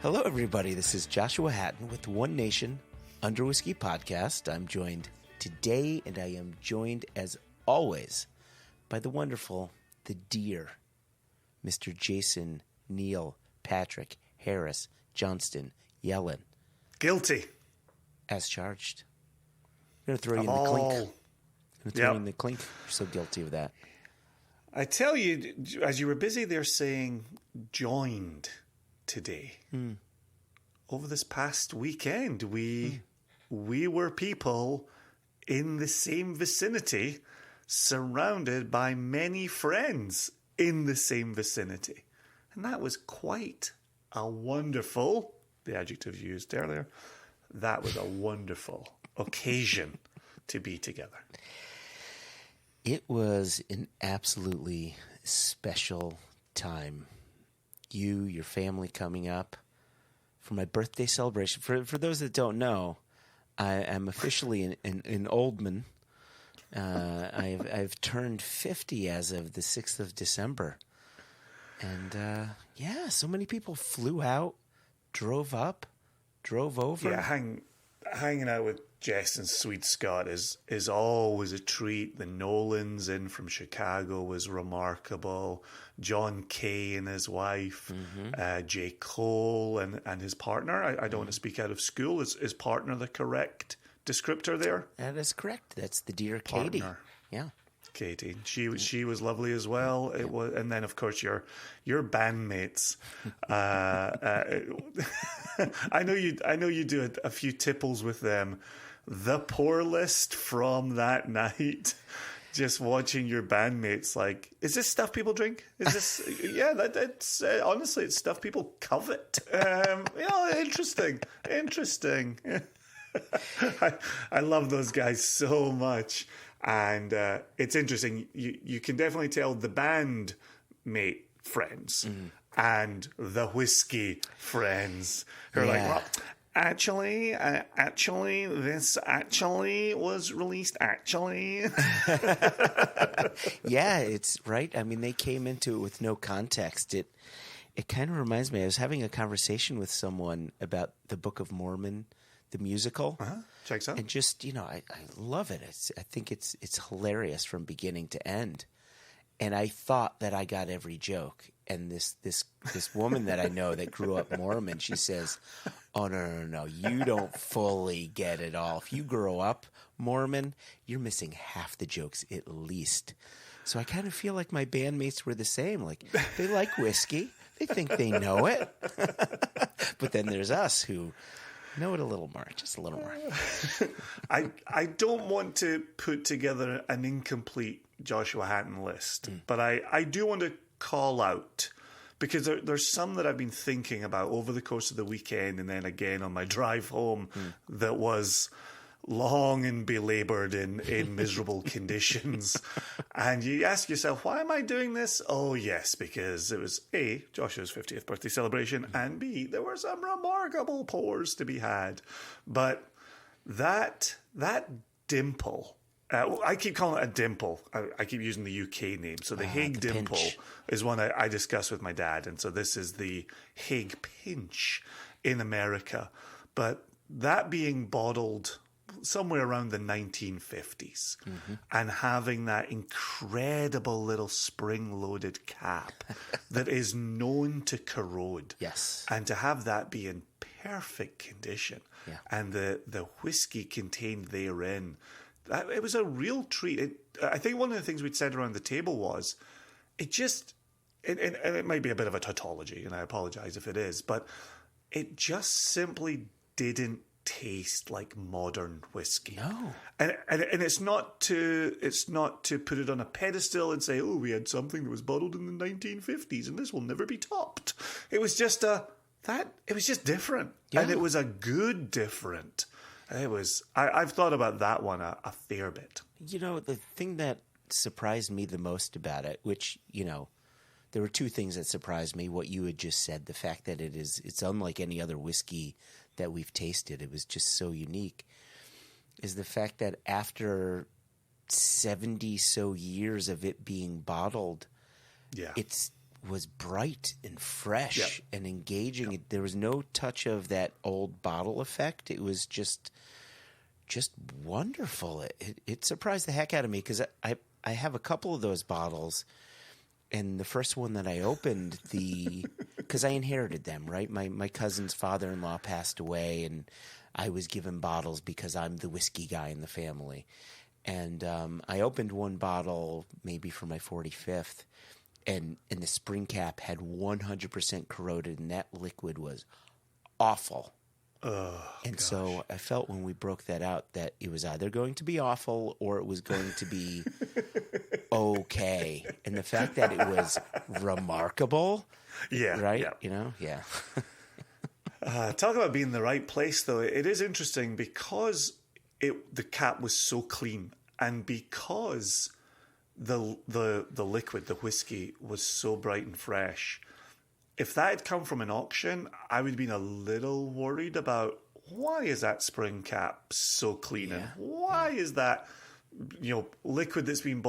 Hello, everybody. This is Joshua Hatton with One Nation Under Whisky Podcast. I'm joined today, and I am joined, as always, by the wonderful, the dear, Mr. Jason Neil Patrick Harris Johnston Yellen. Guilty. As charged. I'm going to throw you in the clink. I'm going to throw you in the clink. You're so guilty of that. I tell you, as you were busy there saying joined today, over this past weekend, we were people in the same vicinity, surrounded by many friends in the same vicinity. And that was quite a wonderful, the adjective used earlier, that was a wonderful occasion to be together. It was an absolutely special time. You, your family coming up for my birthday celebration. For those that don't know, I am officially an old man. I've turned 50 as of the 6th of December. And so many people flew out, drove up, drove over. Yeah, hanging out with Jess and Sweet Scott is always a treat. The Nolans in from Chicago was remarkable. John Kay and his wife, J. Cole and his partner. I don't want to speak out of school. Is partner the correct descriptor there? That is correct. That's the dear Katie. Partner. Yeah. Katie, she was lovely as well. It was, and then of course your bandmates. I know you do a few tipples with them. The pour list from that night, just watching your bandmates. Like, is this stuff people drink? Is this? Yeah, that's honestly, it's stuff people covet. Interesting. I love those guys so much. And it's interesting. You can definitely tell the band mate friends and the whiskey friends who are like, well, actually, this actually was released. Actually, yeah, it's right. I mean, they came into it with no context. It kind of reminds me. I was having a conversation with someone about the Book of Mormon, the musical. Checks out. And just, I love it. I think it's hilarious from beginning to end. And I thought that I got every joke. And this woman that I know that grew up Mormon, she says, "Oh, no, you don't fully get it all. If you grow up Mormon, you're missing half the jokes at least." So I kind of feel like my bandmates were the same. Like, they like whiskey. They think they know it. But then there's us who know it a little more, just a little more. I don't want to put together an incomplete Joshua Hatton list, but I do want to call out, because there's some that I've been thinking about over the course of the weekend and then again on my drive home that was long and belabored in miserable conditions. And you ask yourself, why am I doing this? Oh, yes, because it was A, Joshua's 50th birthday celebration, and B, there were some remarkable pours to be had. But that dimple, I keep calling it a dimple. I keep using the UK name. So the Hague dimple pinch is one I discussed with my dad. And so this is the Hague pinch in America. But that being bottled somewhere around the 1950s and having that incredible little spring-loaded cap that is known to corrode. Yes. And to have that be in perfect condition and the whiskey contained therein, it was a real treat. I think one of the things we'd said around the table was and it might be a bit of a tautology, and I apologize if it is, but it just simply didn't taste like modern whiskey. No. And it's not to put it on a pedestal and say, oh, we had something that was bottled in the 1950s and this will never be topped. It was just it was just different. Yeah. And it was a good different. I've thought about that one a fair bit. The thing that surprised me the most about it, which, there were two things that surprised me. What you had just said, the fact that it's unlike any other whiskey that we've tasted. It was just so unique. Is the fact that after 70 so years of it being bottled, it's was bright and fresh and engaging. Yep. There was no touch of that old bottle effect. It was just wonderful. It surprised the heck out of me because I have a couple of those bottles, and the first one that I opened, because I inherited them, right? My cousin's father-in-law passed away, and I was given bottles because I'm the whiskey guy in the family. And I opened one bottle maybe for my 45th, and the spring cap had 100% corroded, and that liquid was awful. So I felt when we broke that out that it was either going to be awful or it was going to be okay. And the fact that it was remarkable, right? Yeah. Talk about being in the right place, though. It is interesting because the cap was so clean, and because the liquid, the whiskey, was so bright and fresh. If that had come from an auction, I would have been a little worried about why is that spring cap so clean, and why is that liquid that's been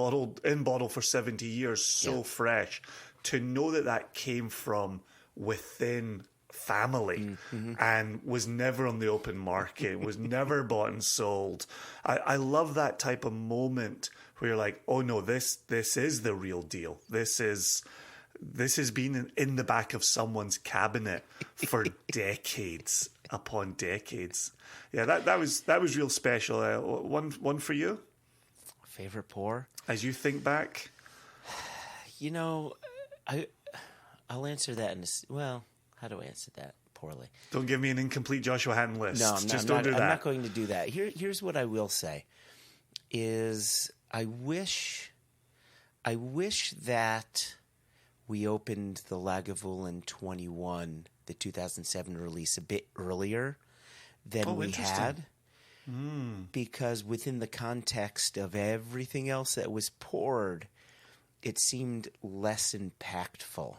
in bottle for 70 years so fresh. To know that came from within family and was never on the open market, was never bought and sold. I love that type of moment where you're like, oh no, this is the real deal. This has been in the back of someone's cabinet for decades upon decades. Yeah, that was real special. One for you? Favorite pour? As you think back? I'll answer that how do I answer that poorly? Don't give me an incomplete Joshua Hatton list. No, I'm Just not, don't do that. I'm not going to do that. Here's what I will say is I wish that we opened the Lagavulin 21, the 2007 release, a bit earlier than we had. Because within the context of everything else that was poured, it seemed less impactful.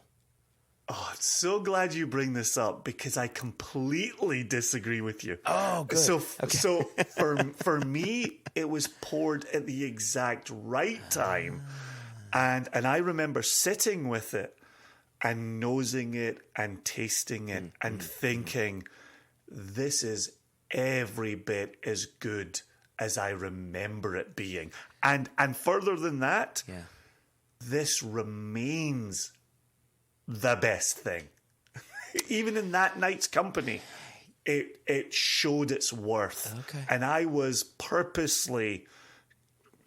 Oh, I'm so glad you bring this up because I completely disagree with you. Oh, good. So for me, it was poured at the exact right time. And I remember sitting with it and nosing it and tasting it and thinking, this is every bit as good as I remember it being. And further than that, this remains the best thing. Even in that night's company, it showed its worth. Okay. And I was purposely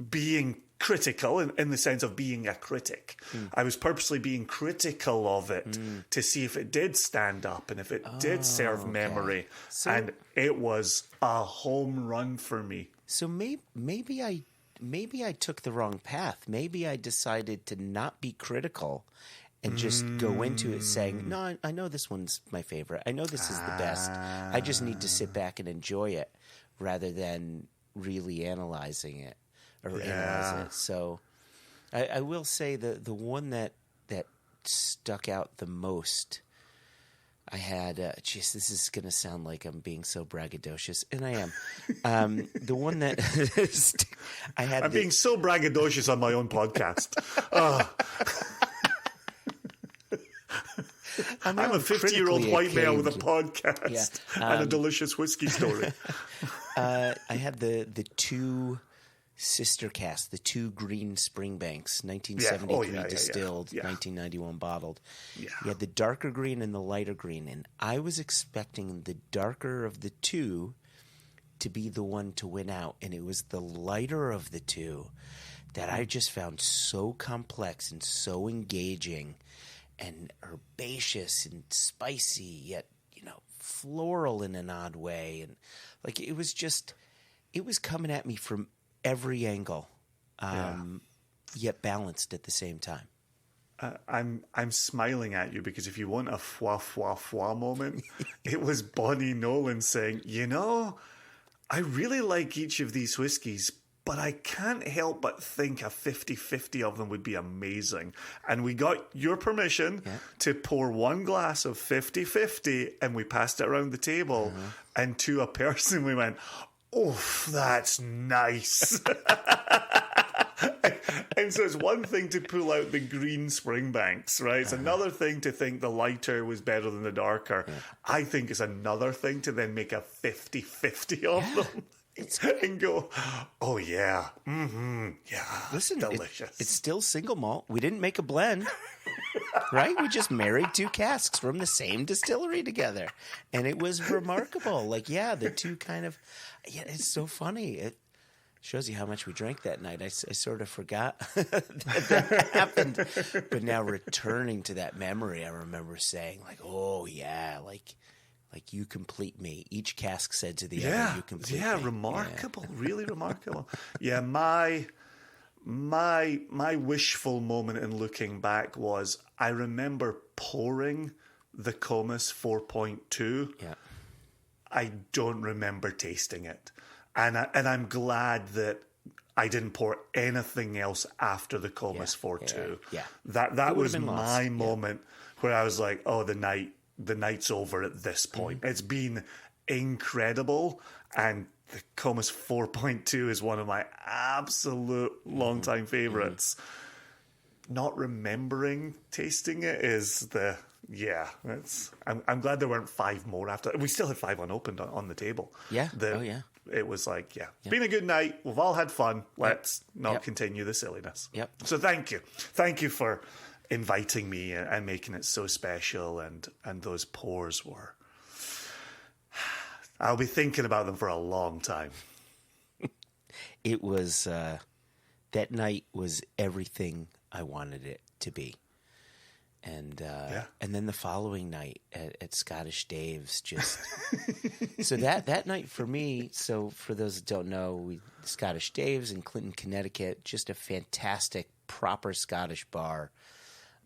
being critical in the sense of being a critic. I was purposely being critical of it to see if it did stand up and if it did serve memory. And it was a home run for me. So maybe I took the wrong path. Maybe I decided to not be critical and just go into it saying, no, I know this one's my favorite. I know this is the best. I just need to sit back and enjoy it rather than really analyzing it or analyze it. So I will say the one that stuck out the most, I had, this is going to sound like I'm being so braggadocious, and I am. The one that I had... I'm being so braggadocious on my own podcast. I'm a 50-year-old white male with a podcast and a delicious whiskey story. I had the two sister casks, the two green Springbanks, 1973 distilled, 1991 bottled. Yeah. You had the darker green and the lighter green, and I was expecting the darker of the two to be the one to win out, and it was the lighter of the two that I just found so complex and so engaging and herbaceous and spicy, yet, floral in an odd way. And it was coming at me from every angle, yet balanced at the same time. I'm smiling at you because if you want a fwa fwa fwa moment, it was Bonnie Nolan saying, I really like each of these whiskeys, but I can't help but think a 50-50 of them would be amazing. And we got your permission to pour one glass of 50-50, and we passed it around the table. And to a person, we went, oh, that's nice. And so it's one thing to pull out the green Springbanks, right? It's another thing to think the lighter was better than the darker. Yeah. I think it's another thing to then make a 50-50 of them. And go, oh yeah, yeah. Listen, delicious. It's still single malt. We didn't make a blend, right? We just married two casks from the same distillery together, and it was remarkable. Like, yeah, the two kind of, yeah, it's so funny. It shows you how much we drank that night. I sort of forgot that happened, but now returning to that memory, I remember saying like, oh yeah, like you complete me. Each cask said to the other, you complete me. Yeah, remarkable. Yeah. Really remarkable. Yeah, my wishful moment in looking back was I remember pouring the Comus 4.2. Yeah. I don't remember tasting it. And I'm glad that I didn't pour anything else after the Comus 4.2. Yeah. That was my moment where I was like, oh, the night's over at this point. It's been incredible, and the Comus 4.2 is one of my absolute longtime favorites. Not remembering tasting it is I'm glad there weren't 5 more after. We still had 5 unopened on the table. Yeah. It was like, it's been a good night. We've all had fun. Let's not continue the silliness. Yep. So thank you for inviting me and making it so special, and those pours were, I'll be thinking about them for a long time. It was that night was everything I wanted it to be, and then the following night at Scottish Dave's, just so that night for me. So for those that don't know, Scottish Dave's in Clinton, Connecticut, just a fantastic, proper Scottish bar.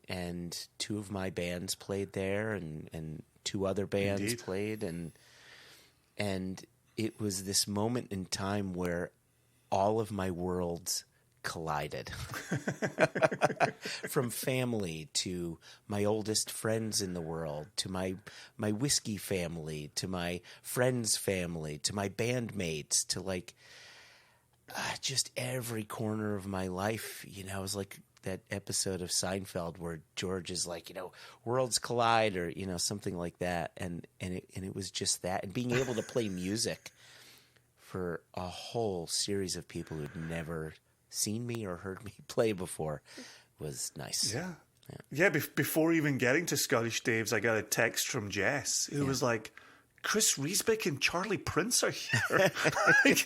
And 2 of my bands played there, and 2 other bands played, and it was this moment in time where all of my worlds collided. From family to my oldest friends in the world, to my whiskey family, to my friends' family, to my bandmates, to like just every corner of my life. You know, it was like that episode of Seinfeld where George is like, worlds collide, or something like that, and it was just that, and being able to play music for a whole series of people who'd never seen me or heard me play before was nice. Yeah. Before even getting to Scottish Dave's, I got a text from Jess who was like, Chris Riesbeck and Charlie Prince are here. I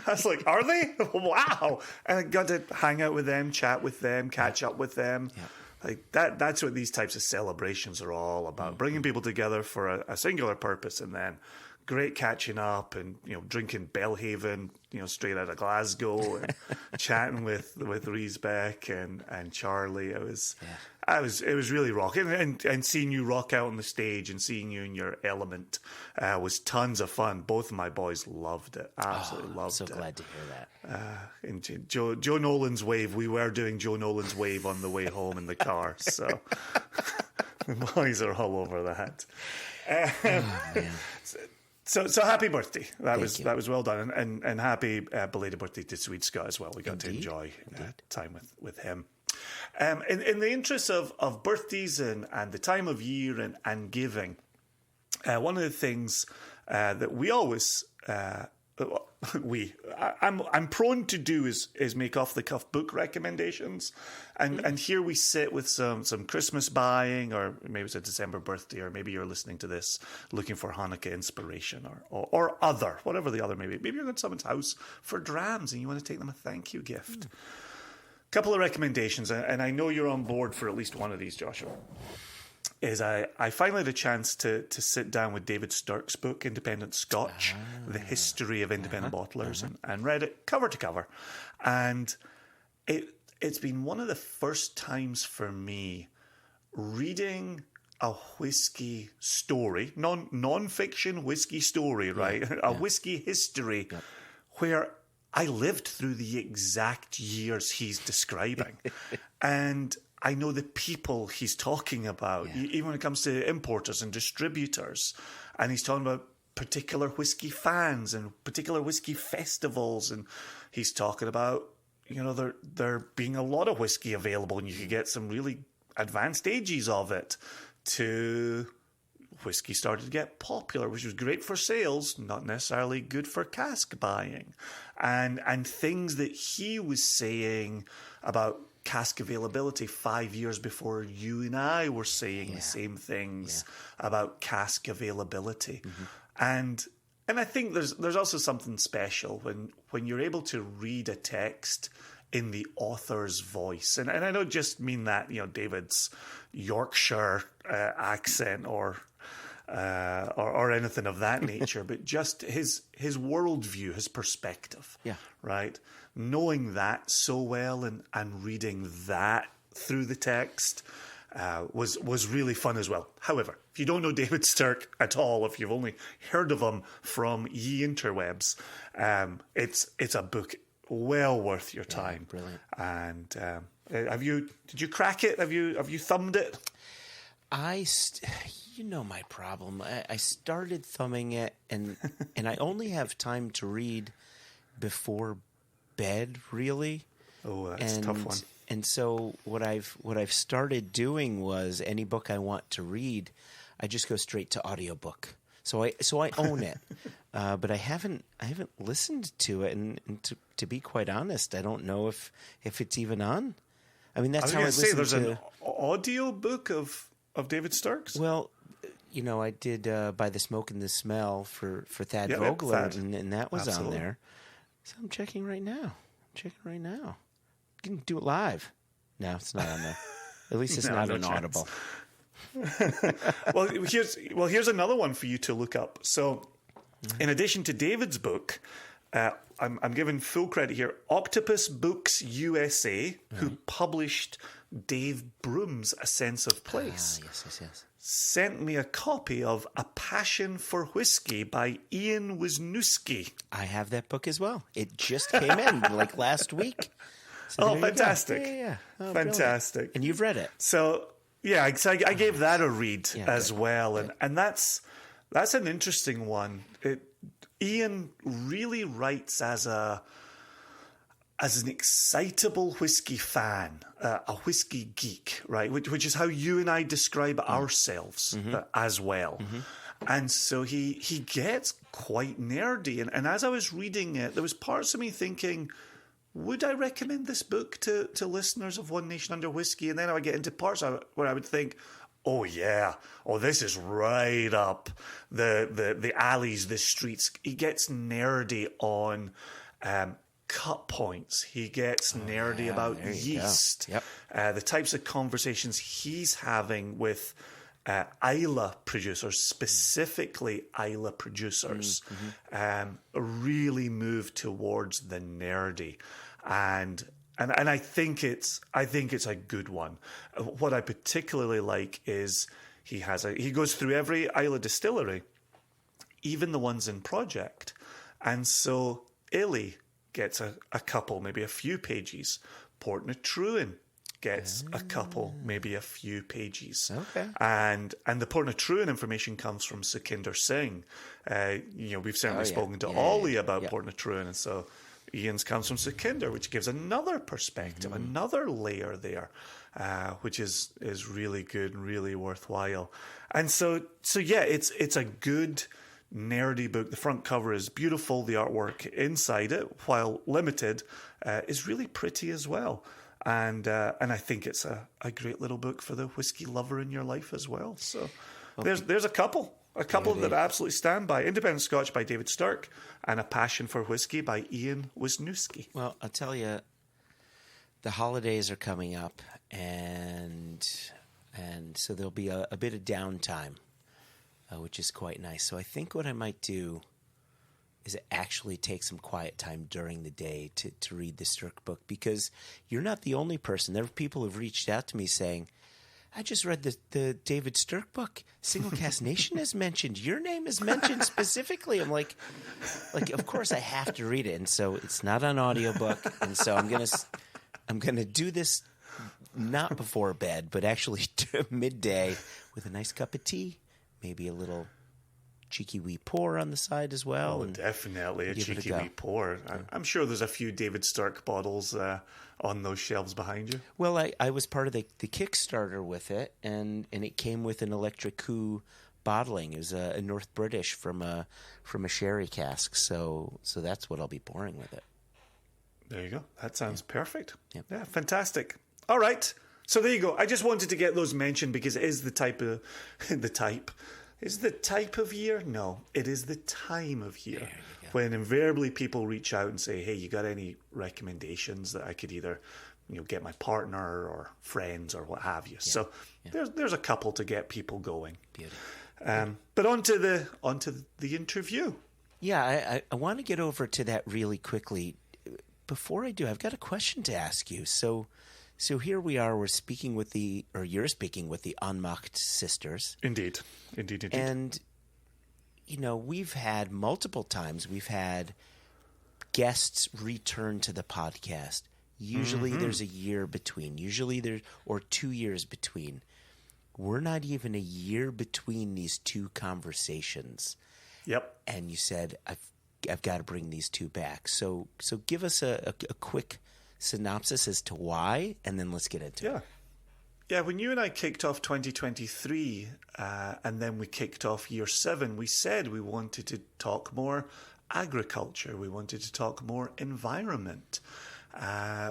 was like, are they? Wow. And I got to hang out with them, chat with them, catch up with them. Yeah. Like that's what these types of celebrations are all about. Bringing people together for a singular purpose, and then great catching up and, drinking Belhaven, straight out of Glasgow, and chatting with Riesbeck and Charlie. It was really rocking, and seeing you rock out on the stage and seeing you in your element was tons of fun. Both of my boys loved it. Absolutely loved it. I'm so glad to hear that. And Joe Nolan's wave. We were doing Joe Nolan's wave on the way home in the car, so the boys are all over that. So happy birthday! That was well done, and happy belated birthday to Sweet Scott as well. We got to enjoy time with him. In the interest of birthdays and the time of year and giving, one of the things that we always I'm prone to do is make off the cuff book recommendations, and here we sit with some Christmas buying, or maybe it's a December birthday, or maybe you're listening to this looking for Hanukkah inspiration, or other, whatever the other may be. Maybe you're going to someone's house for drams and you want to take them a thank you gift. Couple of recommendations, and I know you're on board for at least one of these, Joshua. Is I finally had a chance to sit down with David Sturck's book, Independent Scotch, The History of Independent Bottlers, and read it cover to cover. And it's been one of the first times for me reading a whiskey story, non-fiction whiskey story, right? A whiskey history where I lived through the exact years he's describing. And I know the people he's talking about, even when it comes to importers and distributors. And he's talking about particular whiskey fans and particular whiskey festivals. And he's talking about there being a lot of whiskey available, and you could get some really advanced ages of it, to whiskey started to get popular, which was great for sales, not necessarily good for cask buying. And things that he was saying about cask availability 5 years before you and I were saying the same things about cask availability. And I think there's also something special when you're able to read a text in the author's voice. And I don't just mean that, David's Yorkshire accent or anything of that nature, but just his worldview, his perspective. Yeah. Right? Knowing that so well and reading that through the text was really fun as well. However, if you don't know David Stirk at all, if you've only heard of him from ye interwebs, it's a book well worth your time. Brilliant. And did you crack it? Have you thumbed it? My problem. I started thumbing it, and I only have time to read before bed, really. Oh, that's a tough one. And so what I've started doing was, any book I want to read, I just go straight to audiobook. So I own it, but I haven't listened to it, and to be quite honest, I don't know if it's even on. I mean, that's how I listen to. There's an audio book of David Stirk's. Well, I did By the Smoke and the Smell for Thad Vogler, and that was on there. So I'm checking right now. You can do it live. No, it's not on there. At least it's not on Audible. Well, here's another one for you to look up. So, in addition to David's book, I'm giving full credit here. Octopus Books USA, who published Dave Broom's A Sense of Place, yes. sent me a copy of A Passion for Whisky by Ian Wisniewski. I have that book as well. It just came in like last week. So fantastic! Yeah. Oh, fantastic! Brilliant. And you've read it. So I gave that a read as well, and that's an interesting one. Ian really writes as an excitable whiskey fan, a whiskey geek, right? Which is how you and I describe ourselves as well. And so he gets quite nerdy. And as I was reading it, there was parts of me thinking, would I recommend this book to listeners of One Nation Under Whiskey? And then I would get into parts where I would think, oh yeah, this is right up the alleys, the streets. He gets nerdy on cut points. He gets nerdy about yeast. Yep. The types of conversations he's having with Islay producers, specifically Islay producers, really move towards the nerdy, and I think it's a good one. What I particularly like is he goes through every Islay distillery, even the ones in project, and so Illy gets a couple, maybe a few pages. Portnatruin gets a couple, maybe a few pages. Okay. And the Portnatruin information comes from Sukhinder Singh. We've certainly spoken to Ollie about Portnatruin, and so Ian's comes from Sukhinder, which gives another perspective, another layer there, which is really good and really worthwhile. And so it's a good nerdy book. The front cover is beautiful. The artwork inside it, while limited, is really pretty as well. And I think it's a great little book for the whiskey lover in your life as well. So there's a couple that I absolutely stand by. Independent Scotch by David Stirk and A Passion for Whisky by Ian Wisniewski. Well, I'll tell you, the holidays are coming up, and so there'll be a bit of downtime, which is quite nice. So I think what I might do is actually take some quiet time during the day to read the Stirk book, because you're not the only person. There are people who've reached out to me saying, I just read the David Stirk book. Single Cask Nation is mentioned. Your name is mentioned specifically. I'm like, of course I have to read it. And so it's not on audiobook. And so I'm gonna do this not before bed, but actually midday with a nice cup of tea, maybe a little cheeky wee pour on the side as well. Oh, definitely a give it a cheeky go. wee pour. I'm sure there's a few David Stirk bottles on those shelves behind you. Well, I was part of the Kickstarter with it, and it came with an Electric Coup bottling. It was a North British from a sherry cask, so that's what I'll be pouring with it. There you go. That sounds perfect. Yep. Yeah, fantastic. All right. So there you go. I just wanted to get those mentioned because it is the type of Is the type of year? No, it is the time of year when invariably people reach out and say, "Hey, you got any recommendations that I could either, get my partner or friends or what have you?" So there's a couple to get people going. Beauty. But onto the interview. Yeah, I want to get over to that really quickly. Before I do, I've got a question to ask you. So here we are. You're speaking with the Ohnmacht sisters. Indeed. And we've had multiple times. We've had guests return to the podcast. Usually there's a year between. Or 2 years between. We're not even a year between these two conversations. Yep. And you said, I've got to bring these two back. So give us a quick synopsis as to why, and then let's get into it. Yeah, when you and I kicked off 2023, and then we kicked off year 7, we said we wanted to talk more agriculture. We wanted to talk more environment.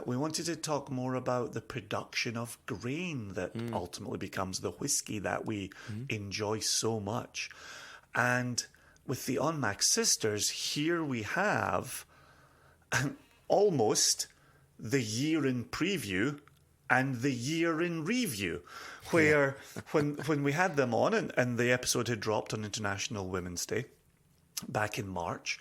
We wanted to talk more about the production of grain that ultimately becomes the whiskey that we enjoy so much. And with the Ohnmacht sisters, here we have almost the year in preview and the year in review, where when we had them on and the episode had dropped on International Women's Day back in March,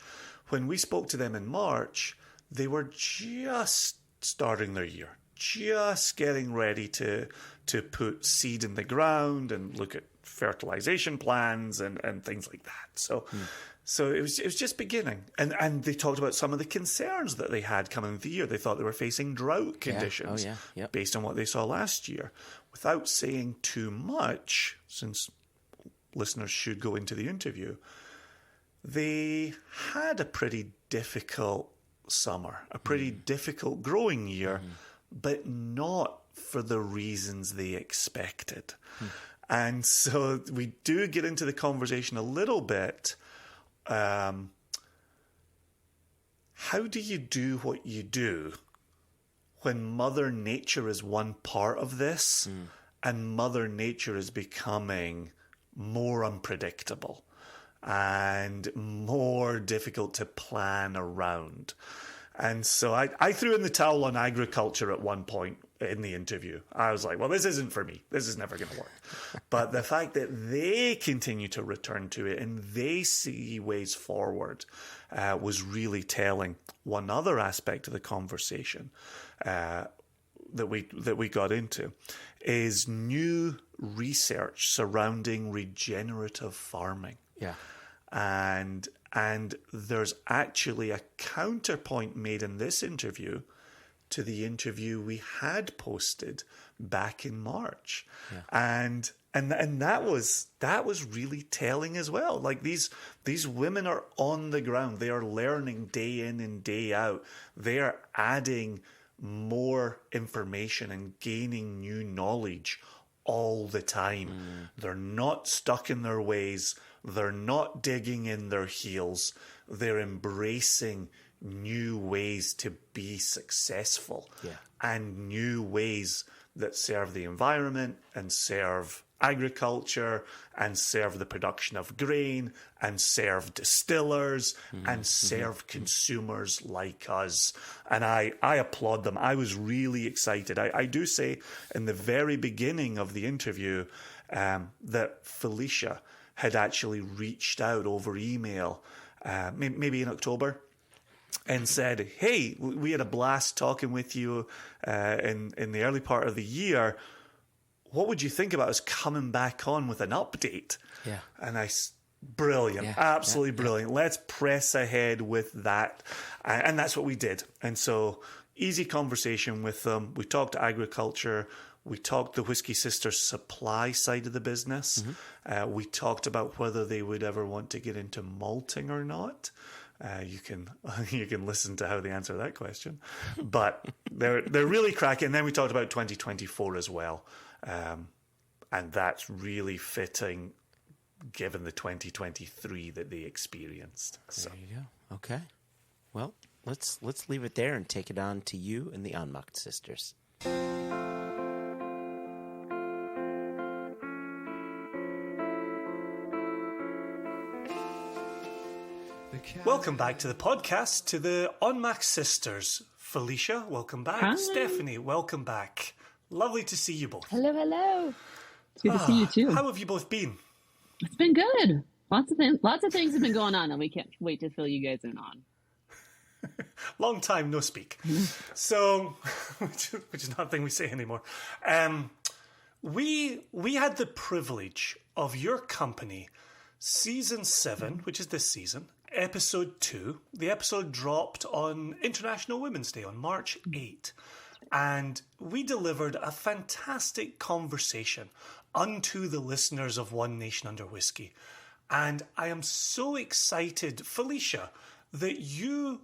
when we spoke to them in March, they were just starting their year, just getting ready to put seed in the ground and look at fertilization plans and things like that. So it was just beginning. And they talked about some of the concerns that they had coming into the year. They thought they were facing drought conditions based on what they saw last year. Without saying too much, since listeners should go into the interview, they had a pretty difficult summer, a pretty difficult growing year, but not for the reasons they expected. And so we do get into the conversation a little bit. How do you do what you do when Mother Nature is one part of this and Mother Nature is becoming more unpredictable and more difficult to plan around? And so I threw in the towel on agriculture at one point in the interview. I was like, well, this isn't for me. This is never going to work. But the fact that they continue to return to it and they see ways forward was really telling. One other aspect of the conversation that we got into is new research surrounding regenerative farming. Yeah. And there's actually a counterpoint made in this interview to the interview we had posted back in March. Yeah. And that was really telling as well. Like these women are on the ground. They are learning day in and day out. They are adding more information and gaining new knowledge all the time. They're not stuck in their ways. They're not digging in their heels. They're embracing new ways to be successful and new ways that serve the environment and serve agriculture and serve the production of grain and serve distillers and serve consumers like us. And I applaud them. I was really excited. I do say in the very beginning of the interview that Felicia had actually reached out over email, maybe in October, and said, hey, we had a blast talking with you in the early part of the year. What would you think about us coming back on with an update? Yeah. And brilliant, absolutely brilliant. Let's press ahead with that. And that's what we did. And so easy conversation with them. We talked agriculture. We talked the Whisky Sisters supply side of the business. We talked about whether they would ever want to get into malting or not. You can listen to how they answer that question, but they're really cracking. And then we talked about 2024 as well, and that's really fitting given the 2023 that they experienced. So. There you go. Okay, well, let's leave it there and take it on to you and the Ohnmacht sisters. Welcome back to the podcast, to the Ohnmacht sisters. Felicia, welcome back. Hi. Stephanie, welcome back. Lovely to see you both. Hello, hello. It's good to see you too. How have you both been? It's been good. Lots of things have been going on, and we can't wait to fill you guys in on. Long time no speak. So, which is not a thing we say anymore. We had the privilege of your company, season 7, which is this season, episode 2. The episode dropped on International Women's Day on March 8. And we delivered a fantastic conversation unto the listeners of One Nation Under Whisky. And I am so excited, Felicia, that you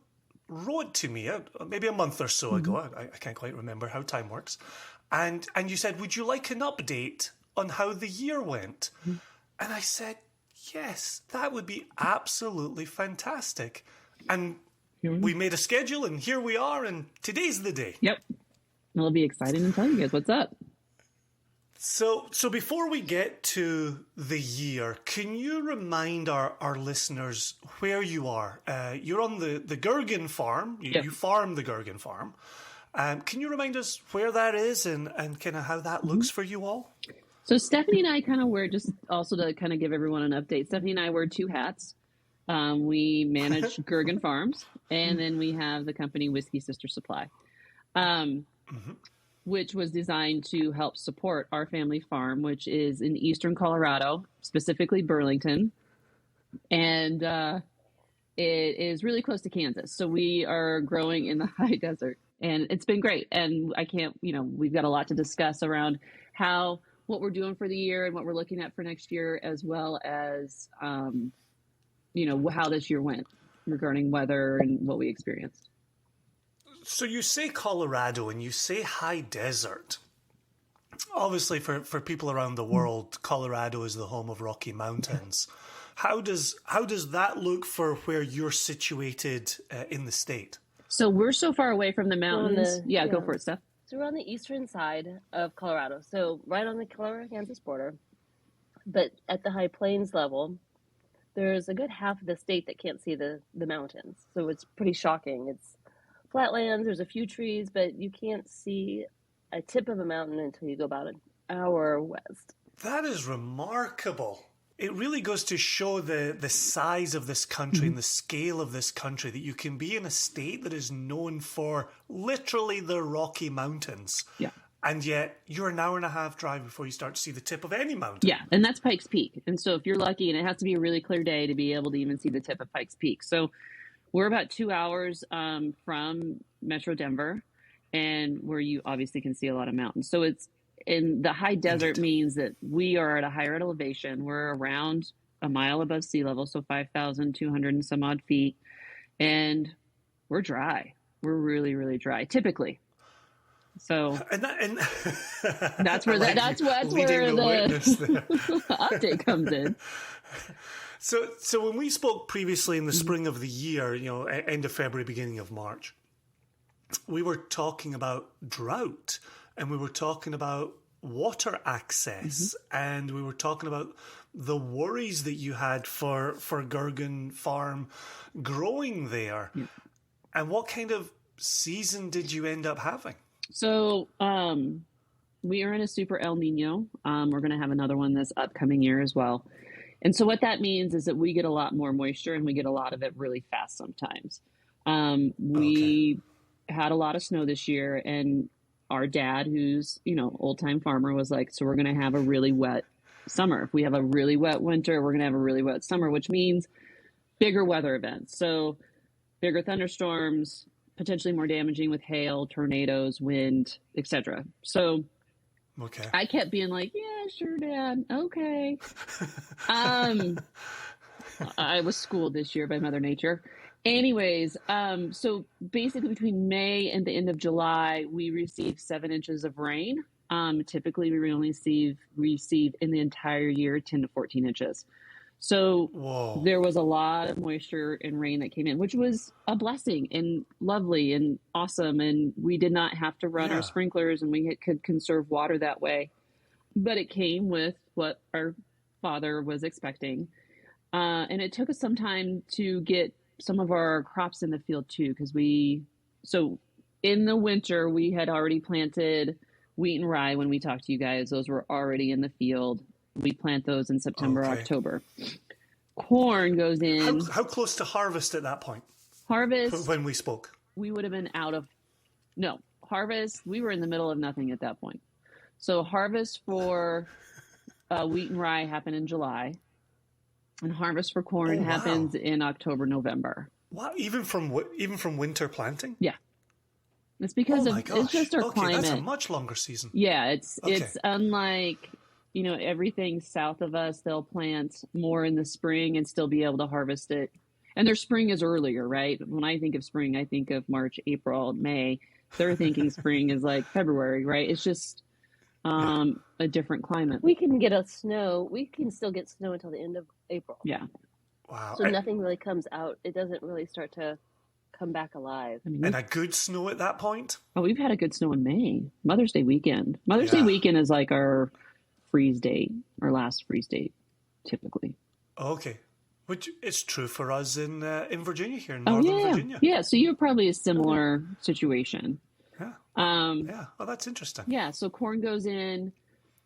wrote to me maybe a month or so ago. I can't quite remember how time works. And you said, would you like an update on how the year went? And I said, yes, that would be absolutely fantastic. And we made a schedule, and here we are, and today's the day. Yep. It'll be exciting to tell you guys what's up. So before we get to the year, can you remind our listeners where you are? You're on the Gergen farm. You farm the Gergen farm. Can you remind us where that is and kind of how that looks for you all? So Stephanie and I kind of wear, just also to kind of give everyone an update, Stephanie and I wear 2 hats. We manage Gergen Farms, and then we have the company Whisky Sister Supply, which was designed to help support our family farm, which is in eastern Colorado, specifically Burlington. And it is really close to Kansas. So we are growing in the high desert, and it's been great. And we've got a lot to discuss around what we're doing for the year and what we're looking at for next year, as well as, how this year went regarding weather and what we experienced. So you say Colorado and you say high desert. Obviously, for people around the world, Colorado is the home of Rocky Mountains. How does that look for where you're situated in the state? So we're so far away from the mountains. Go for it, Steph. So we're on the eastern side of Colorado, so right on the Colorado-Kansas border. But at the high plains level, there's a good half of the state that can't see the mountains. So it's pretty shocking. It's flatlands, there's a few trees, but you can't see a tip of a mountain until you go about an hour west. That is remarkable. It really goes to show the size of this country and the scale of this country, that you can be in a state that is known for literally the Rocky Mountains. Yeah. And yet you're an hour and a half drive before you start to see the tip of any mountain. Yeah, and that's Pikes Peak. And so if you're lucky, and it has to be a really clear day to be able to even see the tip of Pikes Peak. So we're about 2 hours from Metro Denver, and where you obviously can see a lot of mountains. So it's in the high desert means that we are at a higher elevation. We're around a mile above sea level, so 5,200 and some odd feet, and we're dry. We're really, really dry, typically. So that's where the update comes in. So when we spoke previously in the spring of the year, end of February, beginning of March, we were talking about drought, and we were talking about water access, and we were talking about the worries that you had for Gergen Farm growing there. Yeah. And what kind of season did you end up having? So we are in a super El Nino. We're going to have another one this upcoming year as well. And so what that means is that we get a lot more moisture, and we get a lot of it really fast sometimes. We had a lot of snow this year, and our dad, who's, old-time farmer, was like, so we're going to have a really wet summer. If we have a really wet winter, we're going to have a really wet summer, which means bigger weather events. So bigger thunderstorms, potentially more damaging with hail, tornadoes, wind, etc. So Okay. I kept being like, yeah, sure, Dad. Okay. I was schooled this year by Mother Nature. Anyways, so basically between May and the end of July, we received 7 inches of rain. Typically, we only receive in the entire year 10 to 14 inches. So Whoa. there was a lot of moisture and rain that came in, which was a blessing and lovely and awesome. And we did not have to run our sprinklers, and we could conserve water that way. But it came with what our father was expecting. And it took us some time to get some of our crops in the field too, because so in the winter, we had already planted wheat and rye when we talked to you guys. Those were already in the field. We plant those in September, October. Corn goes in. How close to harvest at that point? Harvest. When we spoke. We would have been harvest. We were in the middle of nothing at that point. So harvest for wheat and rye happened in July. And harvest for corn happens in October, November. Wow, even from winter planting? Yeah. It's because it's just our climate. That's a much longer season. Yeah, it's unlike, everything south of us. They'll plant more in the spring and still be able to harvest it. And their spring is earlier, right? When I think of spring, I think of March, April, May. They're thinking spring is like February, right? It's just a different climate. We can get snow. We can still get snow until the end of April. Yeah. Wow. So nothing really comes out. It doesn't really start to come back alive. And a good snow at that point? Oh, we've had a good snow in May. Mother's Day weekend. Mother's Day weekend is like our freeze date, our last freeze date, typically. Okay. Which is true for us in Virginia here, in Northern Virginia. Yeah, so you're probably a similar situation. Yeah. Oh, that's interesting. Yeah, so corn goes in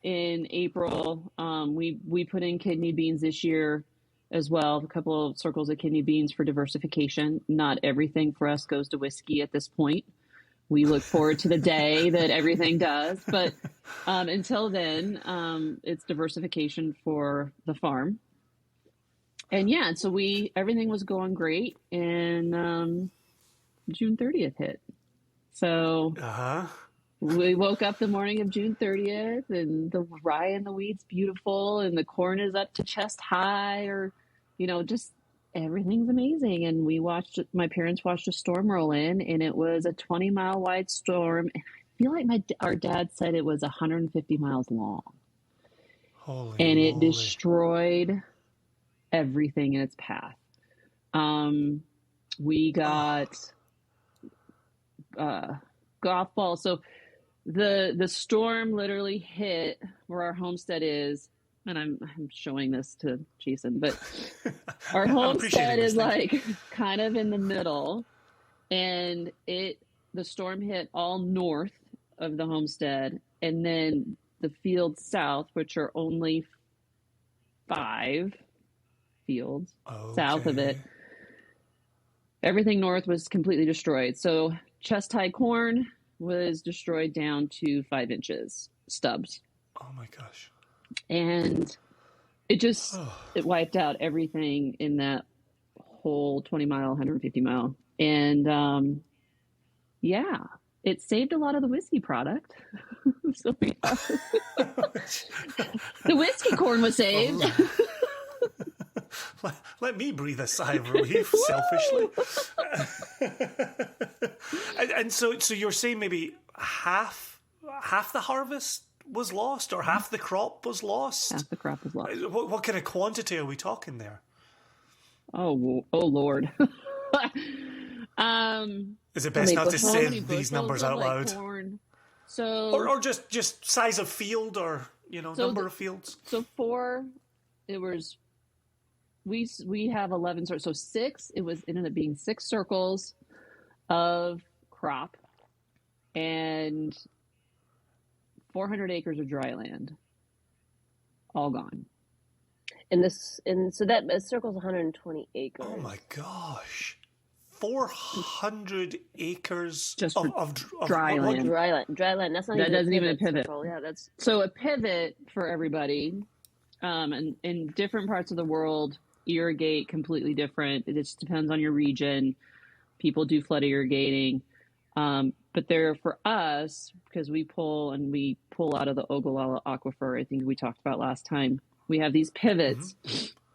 April. We put in kidney beans this year as well, a couple of circles of kidney beans for diversification. Not everything for us goes to whiskey at this point. We look forward to the day that everything does. But until then, it's diversification for the farm. And yeah, so everything was going great, and June 30th hit. So we woke up the morning of June 30th, and the rye and the wheat's beautiful, and the corn is up to chest high, or just everything's amazing. And my parents watched a storm roll in, and it was a 20-mile wide storm. And I feel like our dad said it was 150 miles long. Holy and moly. It destroyed everything in its path. We got golf balls. So the storm literally hit where our homestead is, and I'm showing this to Jason, but our homestead is like kind of in the middle, and the storm hit all north of the homestead, and then the fields south, which are only 5 fields south of it. Everything north was completely destroyed. So chest high corn was destroyed down to 5 inches stubs. Oh my gosh. And it wiped out everything in that whole 20 mile, 150 mile. And it saved a lot of the whiskey product. So the whiskey corn was saved. Let me breathe a sigh of relief, selfishly. and so you're saying maybe half the harvest was lost, or half the crop was lost? Half the crop was lost. What kind of quantity are we talking there? Oh Lord. Is it best not to say these numbers out loud? Corn. So, or just size of field, or number of fields. So we have 11 circles. So 6. It ended up being 6 circles of crop, and 400 acres of dry land, all gone. And so that circle's 120 acres. Oh my gosh. 400 acres just of dry land. Dry land. That's not that doesn't even a pivot. Circle. Yeah, that's so a pivot for everybody. And in different parts of the world, irrigate completely different. It just depends on your region. People do flood irrigating. But they're for us, because we pull out of the Ogallala Aquifer, I think we talked about last time. We have these pivots.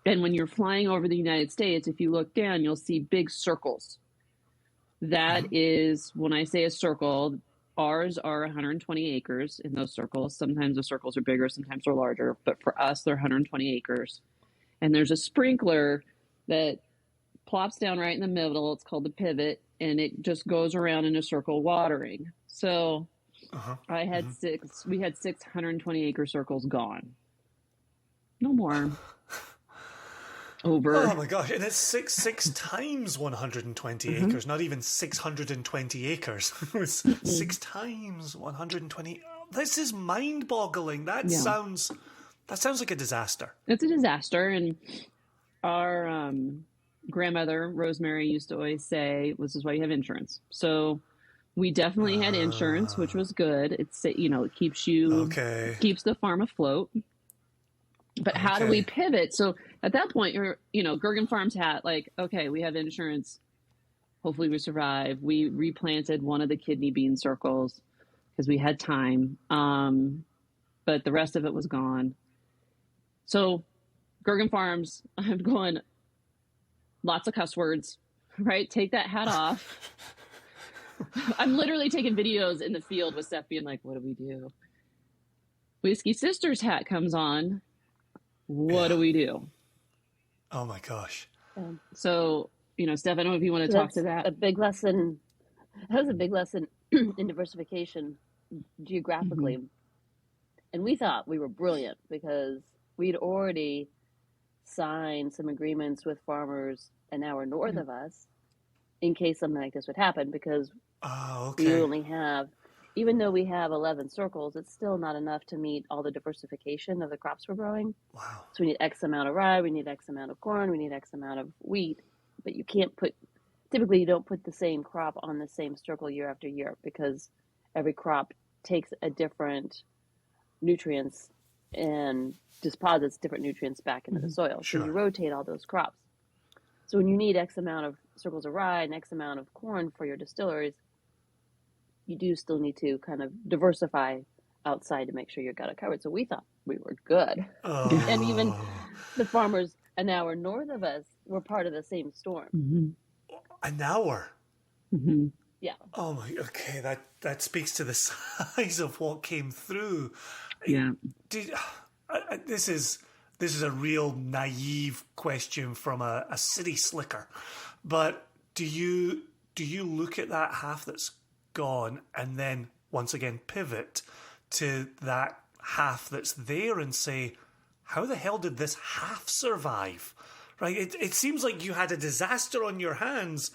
And when you're flying over the United States, if you look down, you'll see big circles. That is, when I say a circle, ours are 120 acres in those circles. Sometimes the circles are bigger, sometimes they're larger. But for us, they're 120 acres. And there's a sprinkler that plops down right in the middle. It's called the pivot. And it just goes around in a circle watering. So we had 620 acre circles gone. No more. Over. Oh my gosh. And it's six times 120 acres, not even 620 acres. It's 6 times 120. This is mind boggling. That sounds like a disaster. It's a disaster. And our, grandmother Rosemary used to always say, "This is why you have insurance." So we definitely had insurance, which was good. It's, it keeps keeps the farm afloat. But how do we pivot? So at that point, Gergen Farms had like, okay, we have insurance. Hopefully we survive. We replanted one of the kidney bean circles because we had time. But the rest of it was gone. So Gergen Farms, I'm going, lots of cuss words, right? Take that hat off. I'm literally taking videos in the field with Steph being like, what do we do? Whisky Sisters hat comes on. What do we do? Oh my gosh. So, Steph, I don't know if you want to talk to that. A big lesson. That was a big lesson in diversification geographically. And we thought we were brilliant because we'd already signed some agreements with farmers an hour north of us in case something like this would happen, because we only have, even though we have 11 circles, it's still not enough to meet all the diversification of the crops we're growing. Wow. So we need X amount of rye, we need X amount of corn, we need X amount of wheat, but you can't typically you don't put the same crop on the same circle year after year because every crop takes a different nutrients and deposits different nutrients back into the soil. Sure. So you rotate all those crops. So when you need X amount of circles of rye and X amount of corn for your distilleries, you do still need to kind of diversify outside to make sure you've got it covered. So we thought we were good. And even the farmers an hour north of us were part of the same storm. An hour? Yeah. Oh my, okay, that speaks to the size of what came through. Yeah. This is a real naive question from a city slicker, but do you look at that half that's gone and then once again pivot to that half that's there and say, how the hell did this half survive? Right? It seems like you had a disaster on your hands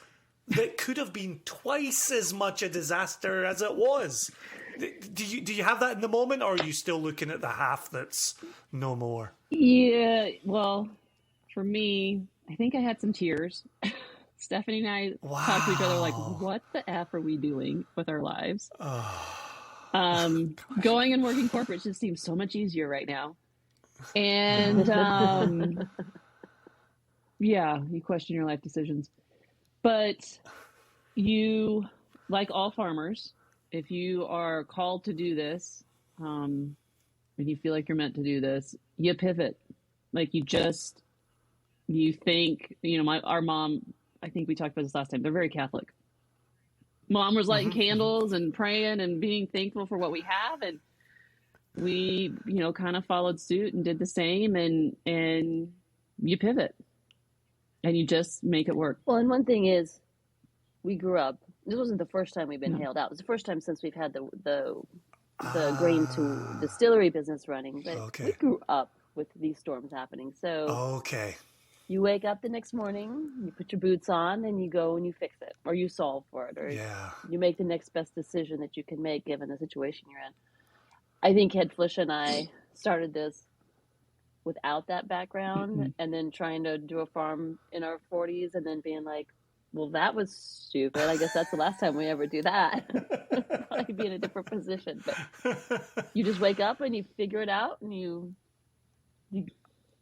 that could have been twice as much a disaster as it was. Do you have that in the moment, or are you still looking at the half that's no more? Yeah, well, for me, I think I had some tears. Stephanie and I talked to each other like, what the F are we doing with our lives? Going and working corporate just seems so much easier right now. And you question your life decisions. But you, like all farmers, if you are called to do this, and you feel like you're meant to do this, you pivot. Like you think, our mom, I think we talked about this last time, they're very Catholic. Mom was lighting candles and praying and being thankful for what we have. And we, kind of followed suit and did the same, and you pivot and you just make it work. Well, and one thing is, we grew up, this wasn't the first time we've been hailed out. It was the first time since we've had the grain to distillery business running. But we grew up with these storms happening. So you wake up the next morning, you put your boots on, and you go and you fix it, or you solve for it, or you make the next best decision that you can make given the situation you're in. I think had Felicia and I started this without that background, and then trying to do a farm in our 40s, and then being like, well, that was stupid. I guess that's the last time we ever do that. Probably be in a different position. But you just wake up and you figure it out, and you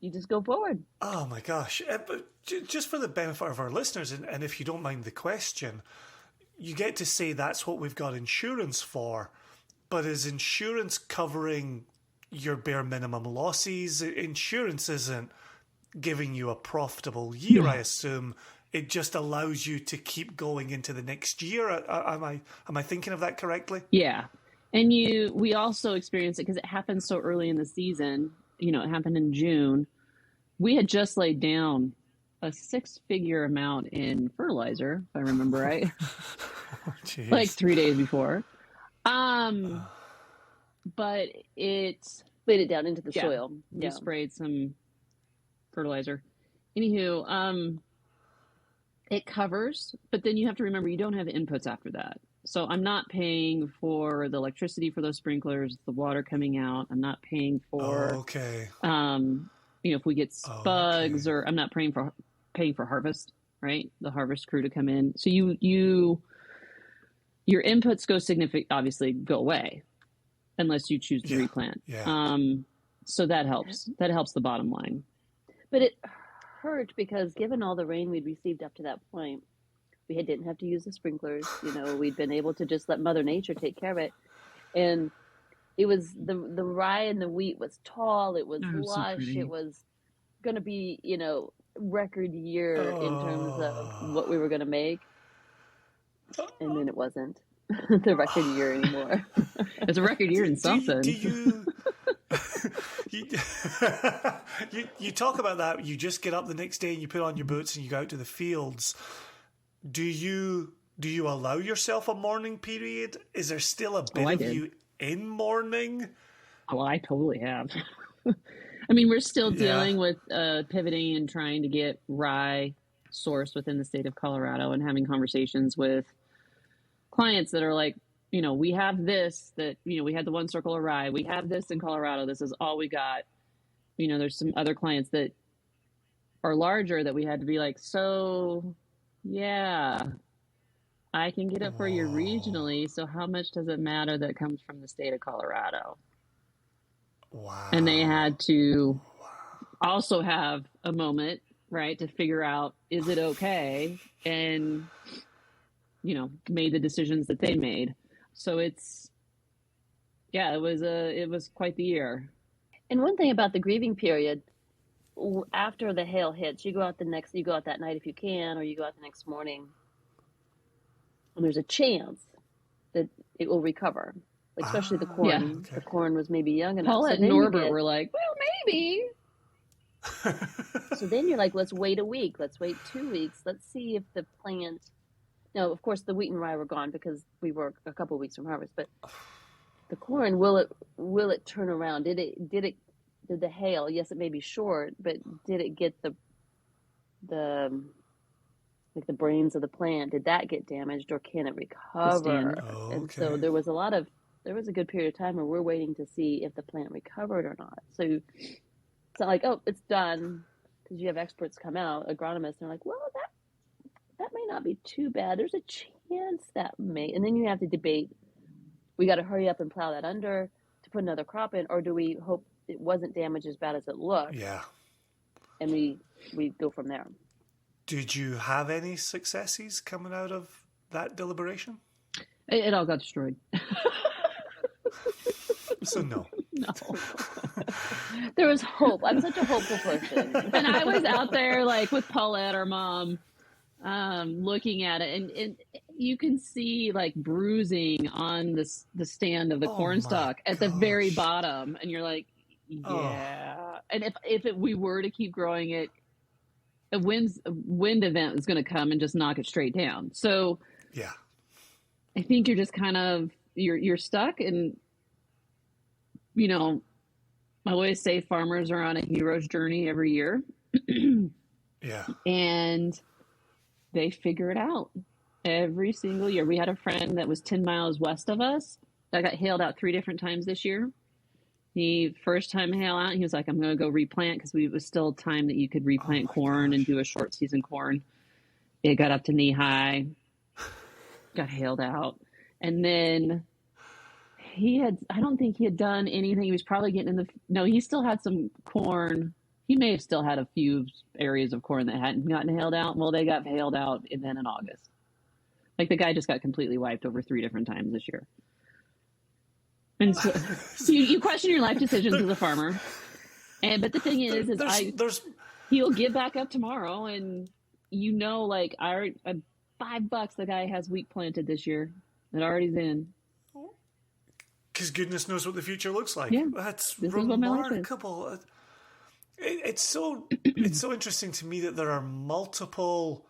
just go forward. Oh my gosh. But just for the benefit of our listeners, and if you don't mind the question, you get to say that's what we've got insurance for, but is insurance covering your bare minimum losses? Insurance isn't giving you a profitable year, I assume. It just allows you to keep going into the next year. Am I thinking of that correctly? Yeah. And we also experienced it because it happened so early in the season. It happened in June. We had just laid down a 6-figure amount in fertilizer, if I remember right. Like 3 days before. But it laid it down into the soil. We sprayed some fertilizer. Anywho, it covers, but then you have to remember you don't have inputs after that. So I'm not paying for the electricity for those sprinklers, the water coming out. I'm not paying for, if we get bugs, or I'm not paying for harvest, right? The harvest crew to come in. So your inputs obviously go away unless you choose to replant. Yeah. So that helps. That helps the bottom line. But it hurt because given all the rain we'd received up to that point, we didn't have to use the sprinklers. We'd been able to just let Mother Nature take care of it. And it was the rye and the wheat was tall. It was lush. So it was going to be, record year in terms of what we were going to make. And then it wasn't the record year anymore. It's a record year in something. You talk about that. You just get up the next day and you put on your boots and you go out to the fields. Do you allow yourself a mourning period? Is there still a bit of you in mourning? Oh, I totally have. I mean, we're still dealing with pivoting and trying to get rye sourced within the state of Colorado and having conversations with clients that are like, we have this, that, we had the one circle of rye. We have this in Colorado. This is all we got. There's some other clients that are larger that we had to be like, so yeah, I can get it for you regionally. So how much does it matter that comes from the state of Colorado? Wow. And they had to also have a moment, right, to figure out, is it okay? And, made the decisions that they made. So it was quite the year. And one thing about the grieving period, after the hail hits, you go out that night if you can, or you go out the next morning, and there's a chance that it will recover. Especially the corn. Yeah. Okay. The corn was maybe young enough. Paul and Norbert were like, well, maybe. So then you're like, let's wait a week. Let's wait 2 weeks. Let's see if the plant. Now, of course, the wheat and rye were gone because we were a couple of weeks from harvest. But the corn, will it turn around? Did the hail? Yes, it may be short, but did it get the brains of the plant? Did that get damaged, or can it recover? And so there was a good period of time where we're waiting to see if the plant recovered or not. So it's not like, oh, it's done, because you have experts come out, agronomists, and they're like, well, that may not be too bad. There's a chance that may, and then you have to debate, we got to hurry up and plow that under to put another crop in, or do we hope it wasn't damaged as bad as it looked? Yeah. And we go from there. Did you have any successes coming out of that deliberation? It all got destroyed. So no. There was hope. I'm such a hopeful person. And I was out there like with Paulette, our mom, looking at it, and you can see like bruising on the stand of the corn stalk at the very bottom, and you're like, yeah. And if we were to keep growing it, a wind event is going to come and just knock it straight down. So yeah, I think you're just kind of you're stuck, and I always say farmers are on a hero's journey every year. Yeah, and they figure it out every single year. We had a friend that was 10 miles west of us that got hailed out 3 different times this year. The first time hail out, he was like, I'm going to go replant, because it was still time that you could replant corn and do a short season corn. It got up to knee high, got hailed out. And then I don't think he had done anything. He was probably getting he still had some corn. He may have still had a few areas of corn that hadn't gotten hailed out. Well, they got hailed out then in August. Like the guy just got completely wiped over 3 different times this year. And so you question your life decisions as a farmer. But the thing is he'll get back up tomorrow, and like $5 the guy has wheat planted this year that already's in. Because goodness knows what the future looks like. Yeah, that's this remarkable. It's so interesting to me that there are multiple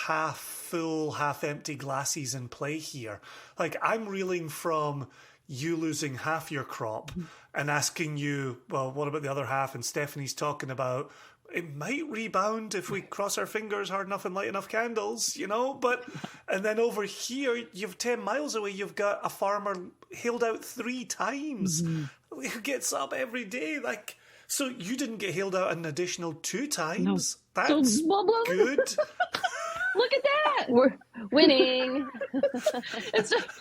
half full, half empty glasses in play here. Like I'm reeling from you losing half your crop and asking you, well, what about the other half? And Stephanie's talking about it might rebound if we cross our fingers hard enough and light enough candles, but and then over here you've 10 miles away you've got a farmer hailed out 3 times who gets up every day. Like, so you didn't get hailed out an additional 2 times. No. That's good. Look at that. We're winning.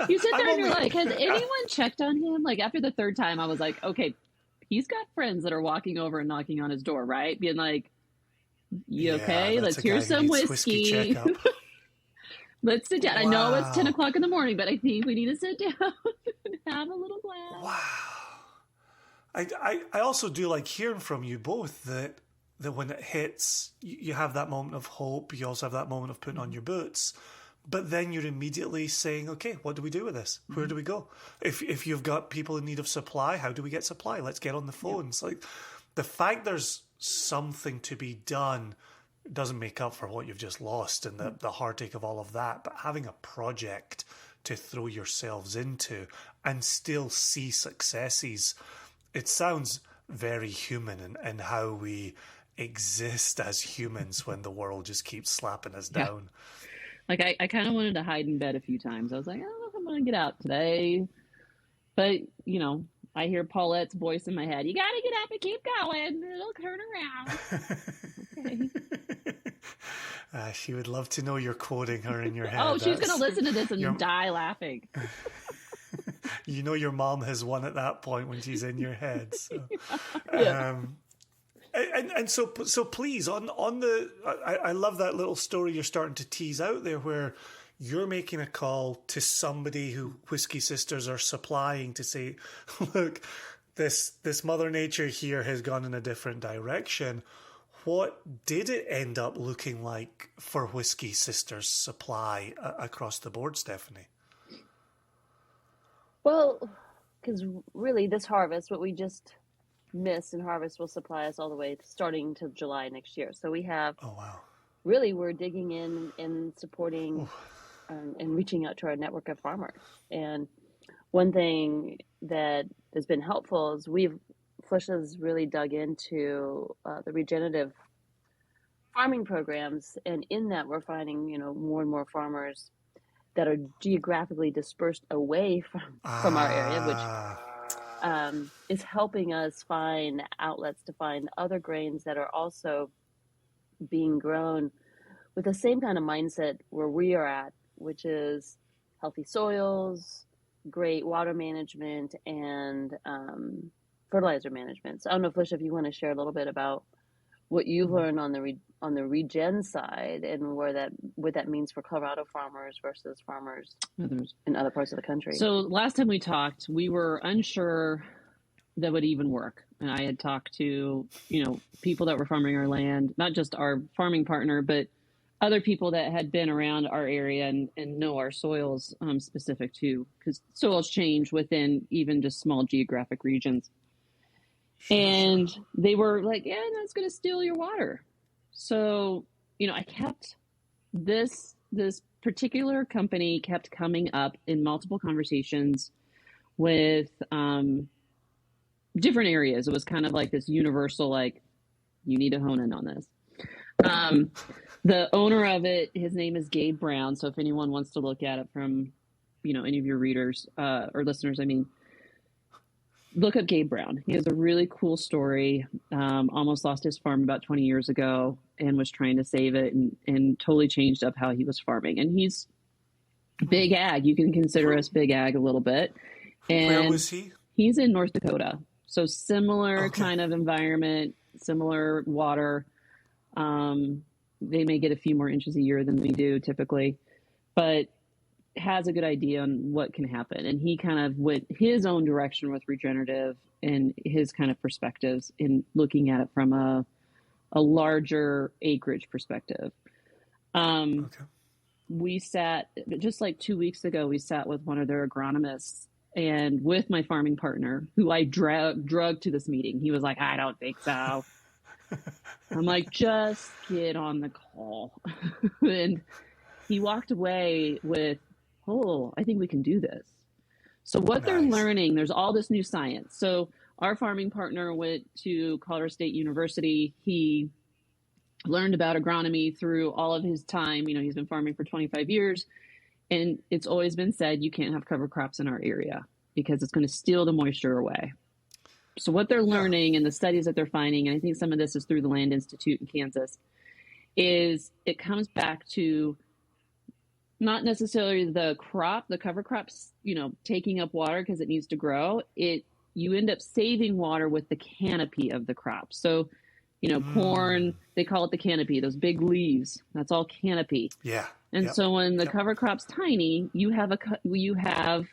You sit there and you're like, has anyone checked on him? Like after the 3rd time, I was like, okay, he's got friends that are walking over and knocking on his door, right? Being like, you okay? Let's hear some whiskey. Let's sit down. Wow. I know it's 10 o'clock in the morning, but I think we need to sit down and have a little glass. Wow. I also do like hearing from you both that when it hits, you have that moment of hope. You also have that moment of putting on your boots. But then you're immediately saying, okay, what do we do with this? Where do we go? If you've got people in need of supply, how do we get supply? Let's get on the phones. Like the fact there's something to be done doesn't make up for what you've just lost and the heartache of all of that. But having a project to throw yourselves into and still see successes, it sounds very human and how we exist as humans when the world just keeps slapping us down. Like I kind of wanted to hide in bed a few times. I was like, I don't know if I'm going to get out today. But, I hear Paulette's voice in my head. You got to get up and keep going. It'll turn around. Okay. She would love to know you're quoting her in your head. Oh, she's going to listen to this and die laughing. Your mom has won at that point when she's in your head. So. Yeah. So please on the I love that little story you're starting to tease out there where you're making a call to somebody who Whisky Sisters are supplying to say, look, this Mother Nature here has gone in a different direction. What did it end up looking like for Whisky Sisters supply across the board, Stephanie? Well, because really this harvest, what we just missed in harvest will supply us all the way starting to July next year. So we have, really we're digging in and supporting and reaching out to our network of farmers. And one thing that has been helpful is Felicia's really dug into the regenerative farming programs. And in that we're finding, more and more farmers that are geographically dispersed away from our area, which is helping us find outlets to find other grains that are also being grown with the same kind of mindset where we are at, which is healthy soils, great water management, and fertilizer management. So I don't know, Felicia, if you want to share a little bit about what you've learned on the regen side and what that means for Colorado farmers versus farmers in other parts of the country. So last time we talked, we were unsure that would even work. And I had talked to, people that were farming our land, not just our farming partner, but other people that had been around our area and know our soils specific to, because soils change within even just small geographic regions. And they were like, yeah, that's going to steal your water. So, I kept this particular company kept coming up in multiple conversations with different areas. It was kind of like this universal, like, you need to hone in on this. The owner of it, his name is Gabe Brown. So if anyone wants to look at it from, any of your readers or listeners, look up Gabe Brown. He has a really cool story. Almost lost his farm about 20 years ago and was trying to save it and totally changed up how he was farming. And he's big ag. You can consider us big ag a little bit. And where was he? He's in North Dakota. So similar kind of environment, similar water. They may get a few more inches a year than we do typically. But has a good idea on what can happen. And he kind of went his own direction with regenerative and his kind of perspectives in looking at it from a larger acreage perspective. Okay. We sat, just like 2 weeks ago, we sat with one of their agronomists and with my farming partner, who I drugged to this meeting. He was like, I don't think so. I'm like, just get on the call. And he walked away with, oh, I think we can do this. So what they're learning, there's all this new science. So our farming partner went to Colorado State University. He learned about agronomy through all of his time. You know, he's been farming for 25 years. And it's always been said you can't have cover crops in our area because it's going to steal the moisture away. So what they're learning and the studies that they're finding, and I think some of this is through the Land Institute in Kansas, is it comes back to not necessarily the crop, the cover crops, you know, taking up water because it needs to grow. You end up saving water with the canopy of the crop. So, you know, corn, they call it the canopy, those big leaves. That's all canopy. Yeah. And so when the cover crop's tiny, you have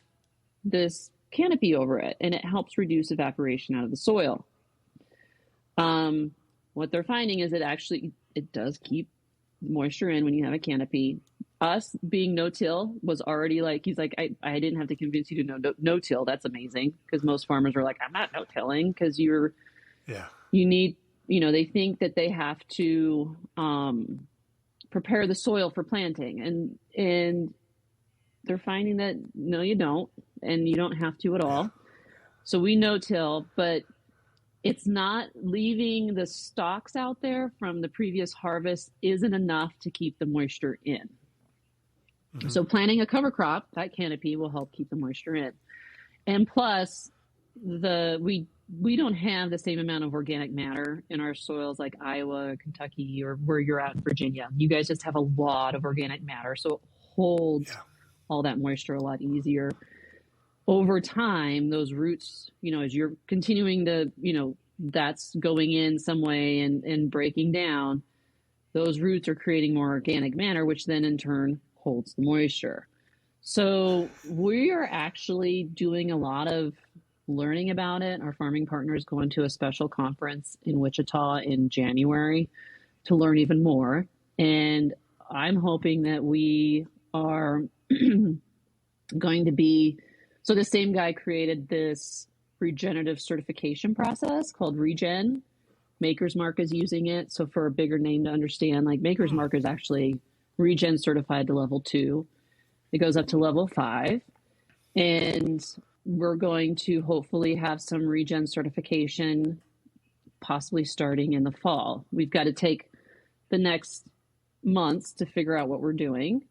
this canopy over it, and it helps reduce evaporation out of the soil. What they're finding is it does keep moisture in when you have a canopy. Us being no-till was already like, he's like, I didn't have to convince you to no-till. That's amazing. Because most farmers are like, I'm not no-tilling because you need, you know, they think that they have to prepare the soil for planting, and they're finding that no, you don't, and you don't have to at all. So we no-till, but it's not leaving the stalks out there from the previous harvest isn't enough to keep the moisture in. Mm-hmm. So planting a cover crop, that canopy will help keep the moisture in. And plus, we don't have the same amount of organic matter in our soils like Iowa, Kentucky, or where you're at in Virginia. You guys just have a lot of organic matter, so it holds all that moisture a lot easier. Over time, those roots, you know, as you're continuing to, you know, that's going in some way and breaking down, those roots are creating more organic matter, which then in turn holds the moisture. So we are actually doing a lot of learning about it. Our farming partner is going to a special conference in Wichita in January to learn even more. And I'm hoping that we are going to be, so the same guy created this regenerative certification process called Regen. Maker's Mark is using it. So for a bigger name to understand, like Maker's Mark is actually Regen certified to level 2. It goes up to level 5. And we're going to hopefully have some Regen certification possibly starting in the fall. We've got to take the next months to figure out what we're doing,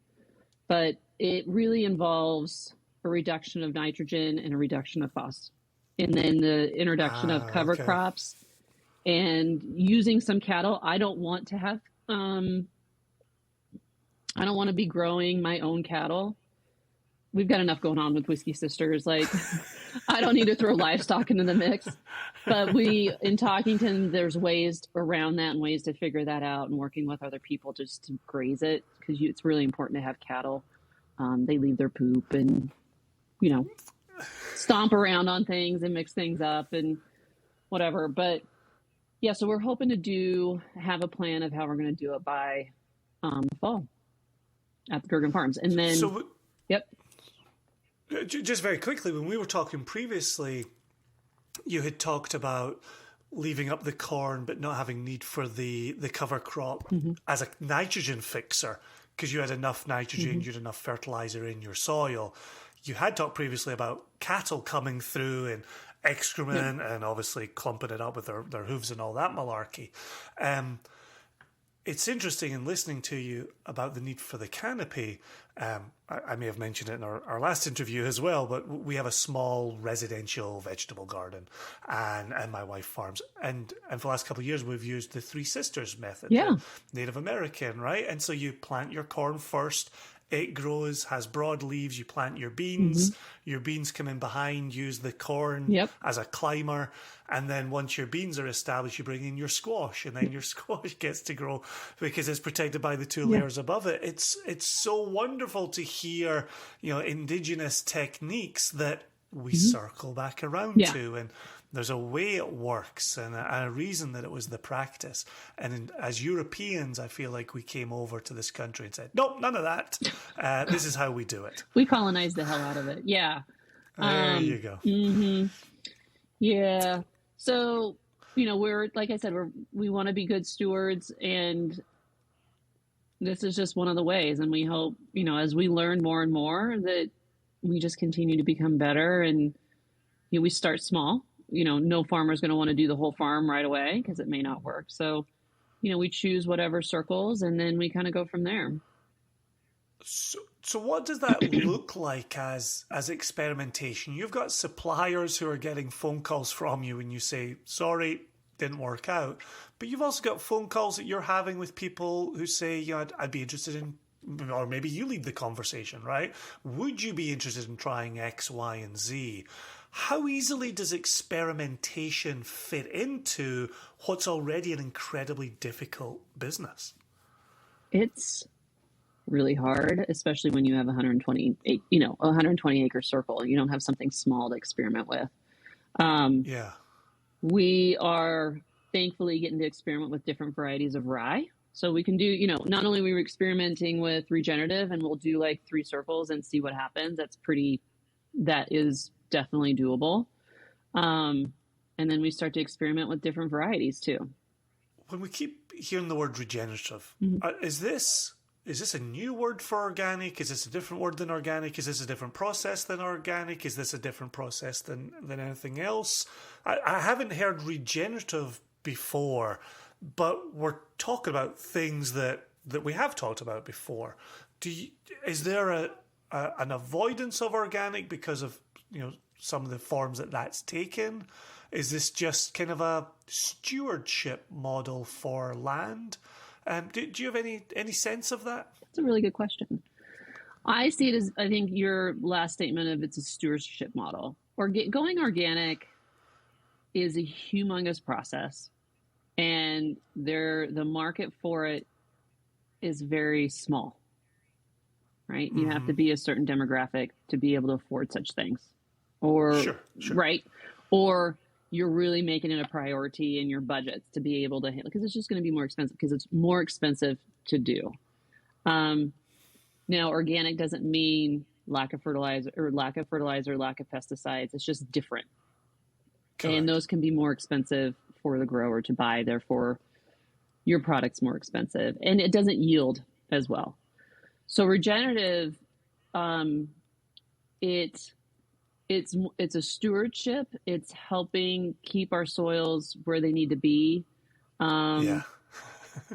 but it really involves a reduction of nitrogen and a reduction of phos, and then the introduction of cover crops and using some cattle. I don't want to have, I don't want to be growing my own cattle. We've got enough going on with Whisky Sisters. Like, I don't need to throw livestock into the mix. But in Talkington, there's ways around that and ways to figure that out, and working with other people just to graze it, because it's really important to have cattle. They leave their poop and, you know, stomp around on things and mix things up and whatever. But yeah, so we're hoping to have a plan of how we're going to do it by the fall at the Gergen Farms. And then, yep. Just very quickly, when we were talking previously, you had talked about leaving up the corn but not having need for the cover crop as a nitrogen fixer because you had enough nitrogen, you had enough fertilizer in your soil. You had talked previously about cattle coming through and excrement and obviously clumping it up with their hooves and all that malarkey. It's interesting in listening to you about the need for the canopy. I may have mentioned it in our last interview as well, but we have a small residential vegetable garden, and my wife farms. And for the last couple of years, we've used the Three Sisters method, Native American, right? And so you plant your corn first, It grows, has broad leaves. You plant your beans. Your beans come in behind, use the corn as a climber. And then once your beans are established, you bring in your squash. And then your squash gets to grow because it's protected by the two layers above it. It's so wonderful to hear, indigenous techniques that we circle back around to. And there's a way it works and a reason that it was the practice. And as Europeans, I feel like we came over to this country and said, nope, none of that. This is how we do it. We colonized the hell out of it. Yeah. There you go. Yeah. So, we're, like I said, we want to be good stewards, and this is just one of the ways. And we hope, as we learn more and more, that we just continue to become better. And we start small. No farmer is going to want to do the whole farm right away because it may not work. So, we choose whatever circles, and then we kind of go from there. So what does that look like as experimentation? You've got suppliers who are getting phone calls from you and you say, sorry, didn't work out. But you've also got phone calls that you're having with people who say, I'd be interested in, or maybe you lead the conversation, right? Would you be interested in trying X, Y, and Z? How easily does experimentation fit into what's already an incredibly difficult business? It's really hard, especially when you have a 120 acre circle. You don't have something small to experiment with. We are thankfully getting to experiment with different varieties of rye. So we can do, not only we were experimenting with regenerative, and we'll do like 3 circles and see what happens. That is definitely doable. And then we start to experiment with different varieties too. When we keep hearing the word regenerative, is this a new word for organic? Is this a different word than organic? Is this a different process than organic? Is this a different process than anything else? I haven't heard regenerative before, but we're talking about things that we have talked about before. Is there an avoidance of organic because of some of the forms that's taken? Is this just kind of a stewardship model for land? Do you have any sense of that? That's a really good question. I see it as, I think your last statement of it's a stewardship model. Going organic is a humongous process, and the market for it is very small, right? You have to be a certain demographic to be able to afford such things. Or, sure. Right? Or you're really making it a priority in your budgets to be able to handle, because it's just going to be more expensive, because it's more expensive to do. Now, organic doesn't mean lack of fertilizer, lack of pesticides. It's just different. Correct. And those can be more expensive for the grower to buy. Therefore, your product's more expensive, and it doesn't yield as well. So regenerative, it's a stewardship. It's helping keep our soils where they need to be.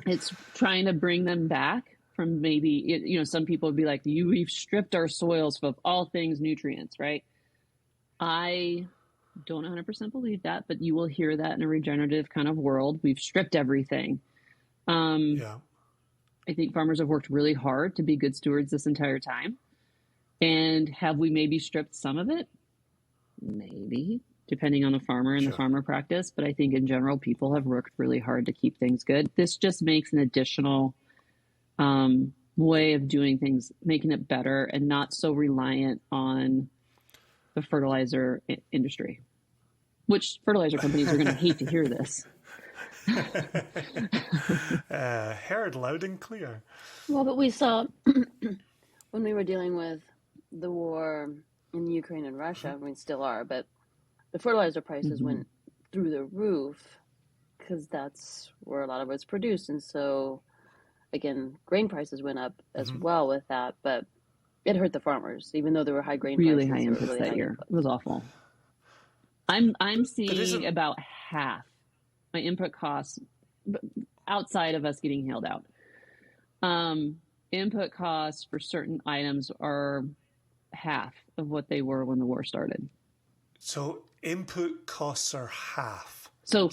It's trying to bring them back from maybe, some people would be like, we've stripped our soils of all things nutrients, right? I don't 100% believe that, but you will hear that in a regenerative kind of world. We've stripped everything. I think farmers have worked really hard to be good stewards this entire time. And have we maybe stripped some of it? Maybe, depending on the farmer and the farmer practice. But I think in general, people have worked really hard to keep things good. This just makes an additional way of doing things, making it better and not so reliant on the fertilizer industry, which fertilizer companies are going to hate to hear this. Heard loud and clear. Well, but we saw when we were dealing with the war in Ukraine and Russia, I mean, still are, but the fertilizer prices went through the roof because that's where a lot of it's produced. And so, again, grain prices went up as well with that, but it hurt the farmers, even though there were high grain really prices. High inputs that year. It was awful. I'm seeing about half my input costs outside of us getting hailed out. Input costs for certain items are half of what they were when the war started. So input costs are half. So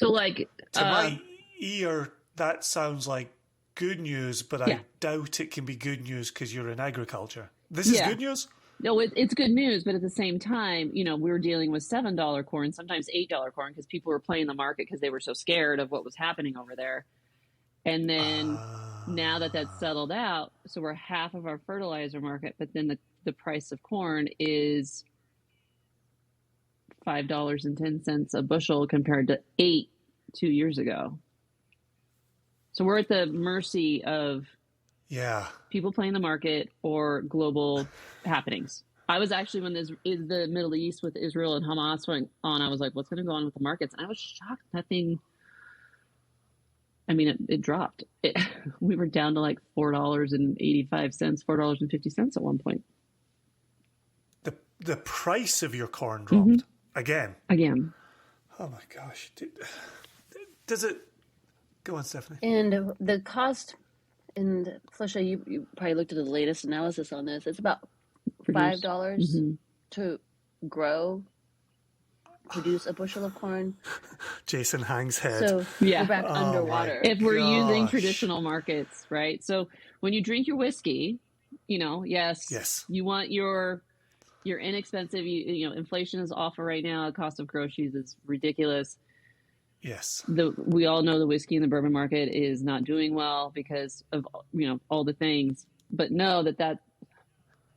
like to my ear, that sounds like good news, but I doubt it can be good news because you're in agriculture. This is good news? No, it's good news, but at the same time, we were dealing with $7 corn, sometimes $8 corn, because people were playing the market because they were so scared of what was happening over there. And then now that that's settled out, so we're half of our fertilizer market, but then the price of corn is $5.10 a bushel compared to $8 2 years ago. So we're at the mercy of people playing the market or global happenings. I was actually, when the Middle East with Israel and Hamas went on, I was like, what's going to go on with the markets? And I was shocked. Nothing. I mean, it dropped. We were down to like $4.85, $4.50 at one point. The price of your corn dropped again. Oh my gosh. Does it go on, Stephanie? And the cost, and Felicia, you probably looked at the latest analysis on this. It's about $5 to produce a bushel of corn. Jason hangs head. So we're back underwater. If we're using traditional markets, right? So when you drink your whiskey, yes, you want your inexpensive, inflation is awful right now. The cost of groceries is ridiculous. Yes. We all know the whiskey and the bourbon market is not doing well because of, all the things, but know that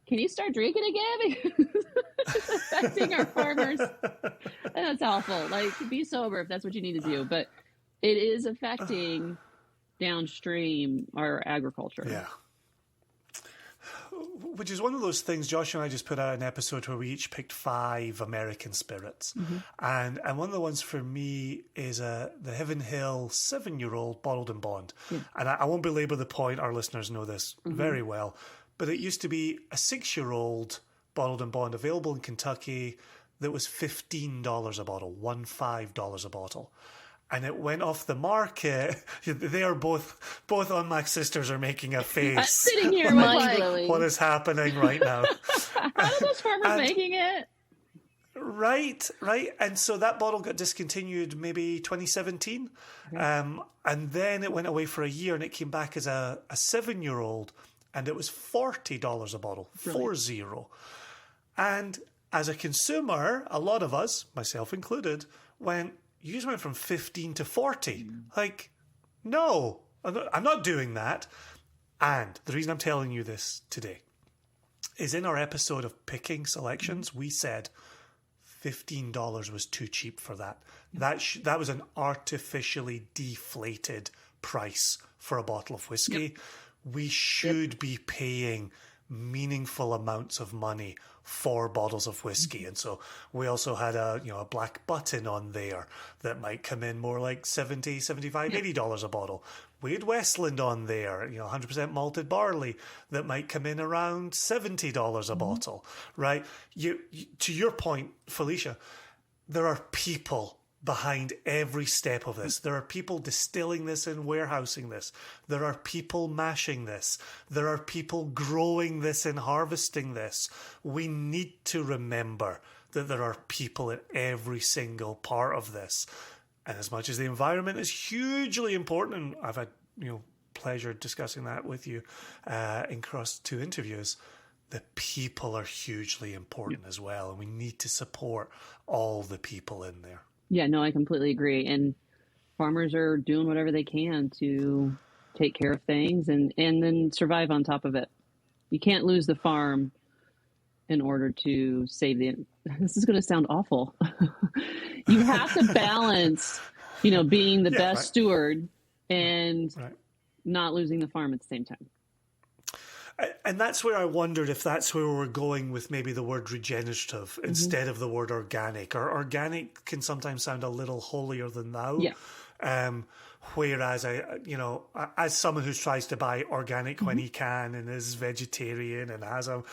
can you start drinking again? It's affecting our farmers. And that's awful. Like, be sober if that's what you need to do. But it is affecting downstream our agriculture. Yeah. Which is one of those things. Josh and I just put out an episode where we each picked 5 American spirits. And one of the ones for me is the Heaven Hill 7-year-old bottled and bond. And I won't belabor the point. Our listeners know this very well. But it used to be a 6-year-old bottled and bond available in Kentucky that was $15 a bottle, $15 a bottle. And it went off the market. They are both Ohnmacht sisters are making a face. I'm sitting here like, what is happening right now? How are those farmers making it? Right. And so that bottle got discontinued maybe 2017. And then it went away for a year and it came back as a 7-year-old. And it was $40 a bottle, 40. And as a consumer, a lot of us, myself included, you just went from 15 to 40. Like, no, I'm not doing that. And the reason I'm telling you this today is in our episode of picking selections, we said $15 was too cheap for that. That was an artificially deflated price for a bottle of whiskey. We should be paying meaningful amounts of money for bottles of whiskey. And so we also had a black button on there that might come in more like $70, $75, $80 a bottle. We had Westland on there, 100% malted barley that might come in around $70 a bottle, right? To your point, Felicia, there are people behind every step of this. There are people distilling this and warehousing this. There are people mashing this. There are people growing this and harvesting this. We need to remember that there are people in every single part of this. And as much as the environment is hugely important, and I've had pleasure discussing that with you across 2 interviews, the people are hugely important as well. And we need to support all the people in there. Yeah, no, I completely agree. And farmers are doing whatever they can to take care of things and then survive on top of it. You can't lose the farm in order to save this is going to sound awful. You have to balance, being the best steward and not losing the farm at the same time. And that's where I wondered if that's where we're going with maybe the word regenerative instead of the word organic. Or organic can sometimes sound a little holier than thou. Yeah. Whereas as someone who tries to buy organic when he can and is vegetarian and has a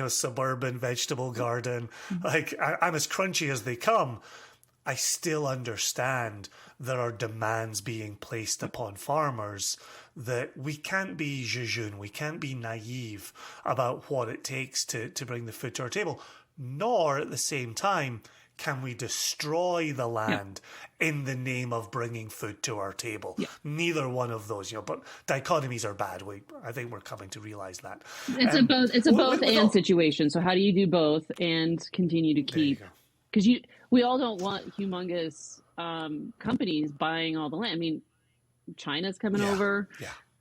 suburban vegetable garden, like I'm as crunchy as they come. I still understand there are demands being placed upon farmers that we can't be jejune, we can't be naive about what it takes to bring the food to our table, nor at the same time can we destroy the land in the name of bringing food to our table? Yeah. Neither one of those, but dichotomies are bad. I think we're coming to realize that. It's a both and situation. So how do you do both and continue to keep? Because we all don't want humongous companies buying all the land. I mean, China's coming over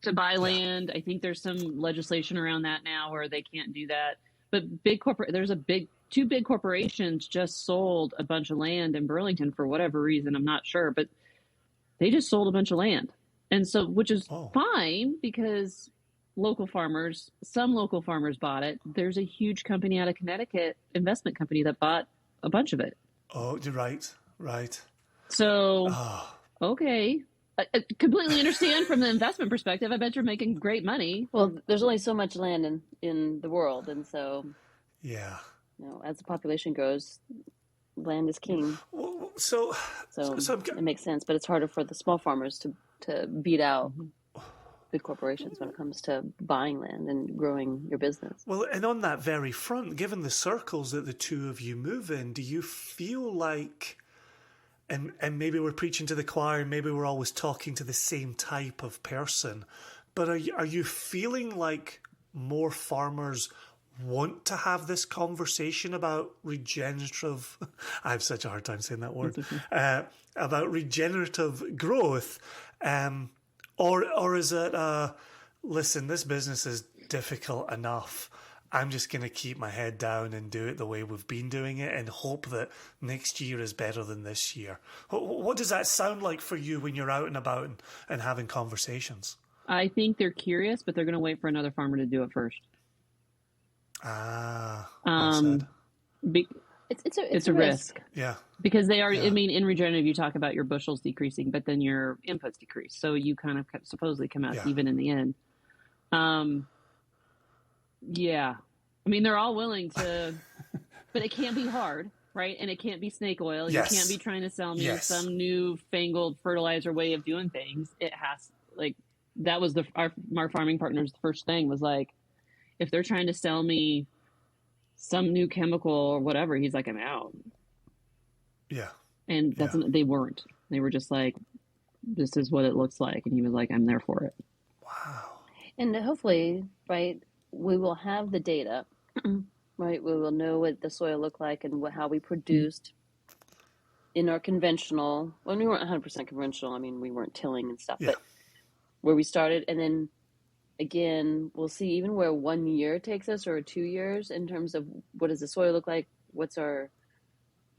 to buy land. I think there's some legislation around that now where they can't do that. But two big corporations just sold a bunch of land in Burlington for whatever reason. I'm not sure, but they just sold a bunch of land. And so, which is fine because some local farmers bought it. There's a huge company out of Connecticut, investment company, that bought a bunch of it. Oh, you're right. So, okay. I completely understand from the investment perspective. I bet you're making great money. Well, there's only so much land in the world. And so, as the population grows, land is king. So it makes sense. But it's harder for the small farmers to beat out big corporations when it comes to buying land and growing your business. Well, and on that very front, given the circles that the two of you move in, do you feel like, and maybe we're preaching to the choir, maybe we're always talking to the same type of person, but are you feeling like more farmers want to have this conversation about regenerative, I have such a hard time saying that word, about regenerative growth, or is it, listen, this business is difficult enough. I'm just going to keep my head down and do it the way we've been doing it and hope that next year is better than this year. What does that sound like for you when you're out and about and having conversations? I think they're curious, but they're going to wait for another farmer to do it first. It's a risk. Yeah. Because they are, I mean, in regenerative, you talk about your bushels decreasing, but then your inputs decrease. So you kind of supposedly come out even in the end. Yeah. I mean, they're all willing to, but it can't be hard, right? And it can't be snake oil. Yes. You can't be trying to sell me some new fangled fertilizer way of doing things. It has, like, that was our farming partner's first thing was like, if they're trying to sell me some new chemical or whatever, he's like, I'm out. Yeah. And they weren't. They were just like, this is what it looks like. And he was like, I'm there for it. Wow. And hopefully, right, we will have the data, right? We will know what the soil looked like and how we produced in our conventional, when we weren't 100% conventional. I mean, we weren't tilling and stuff, but where we started. And then again, we'll see even where 1 year takes us or 2 years in terms of what does the soil look like? What's our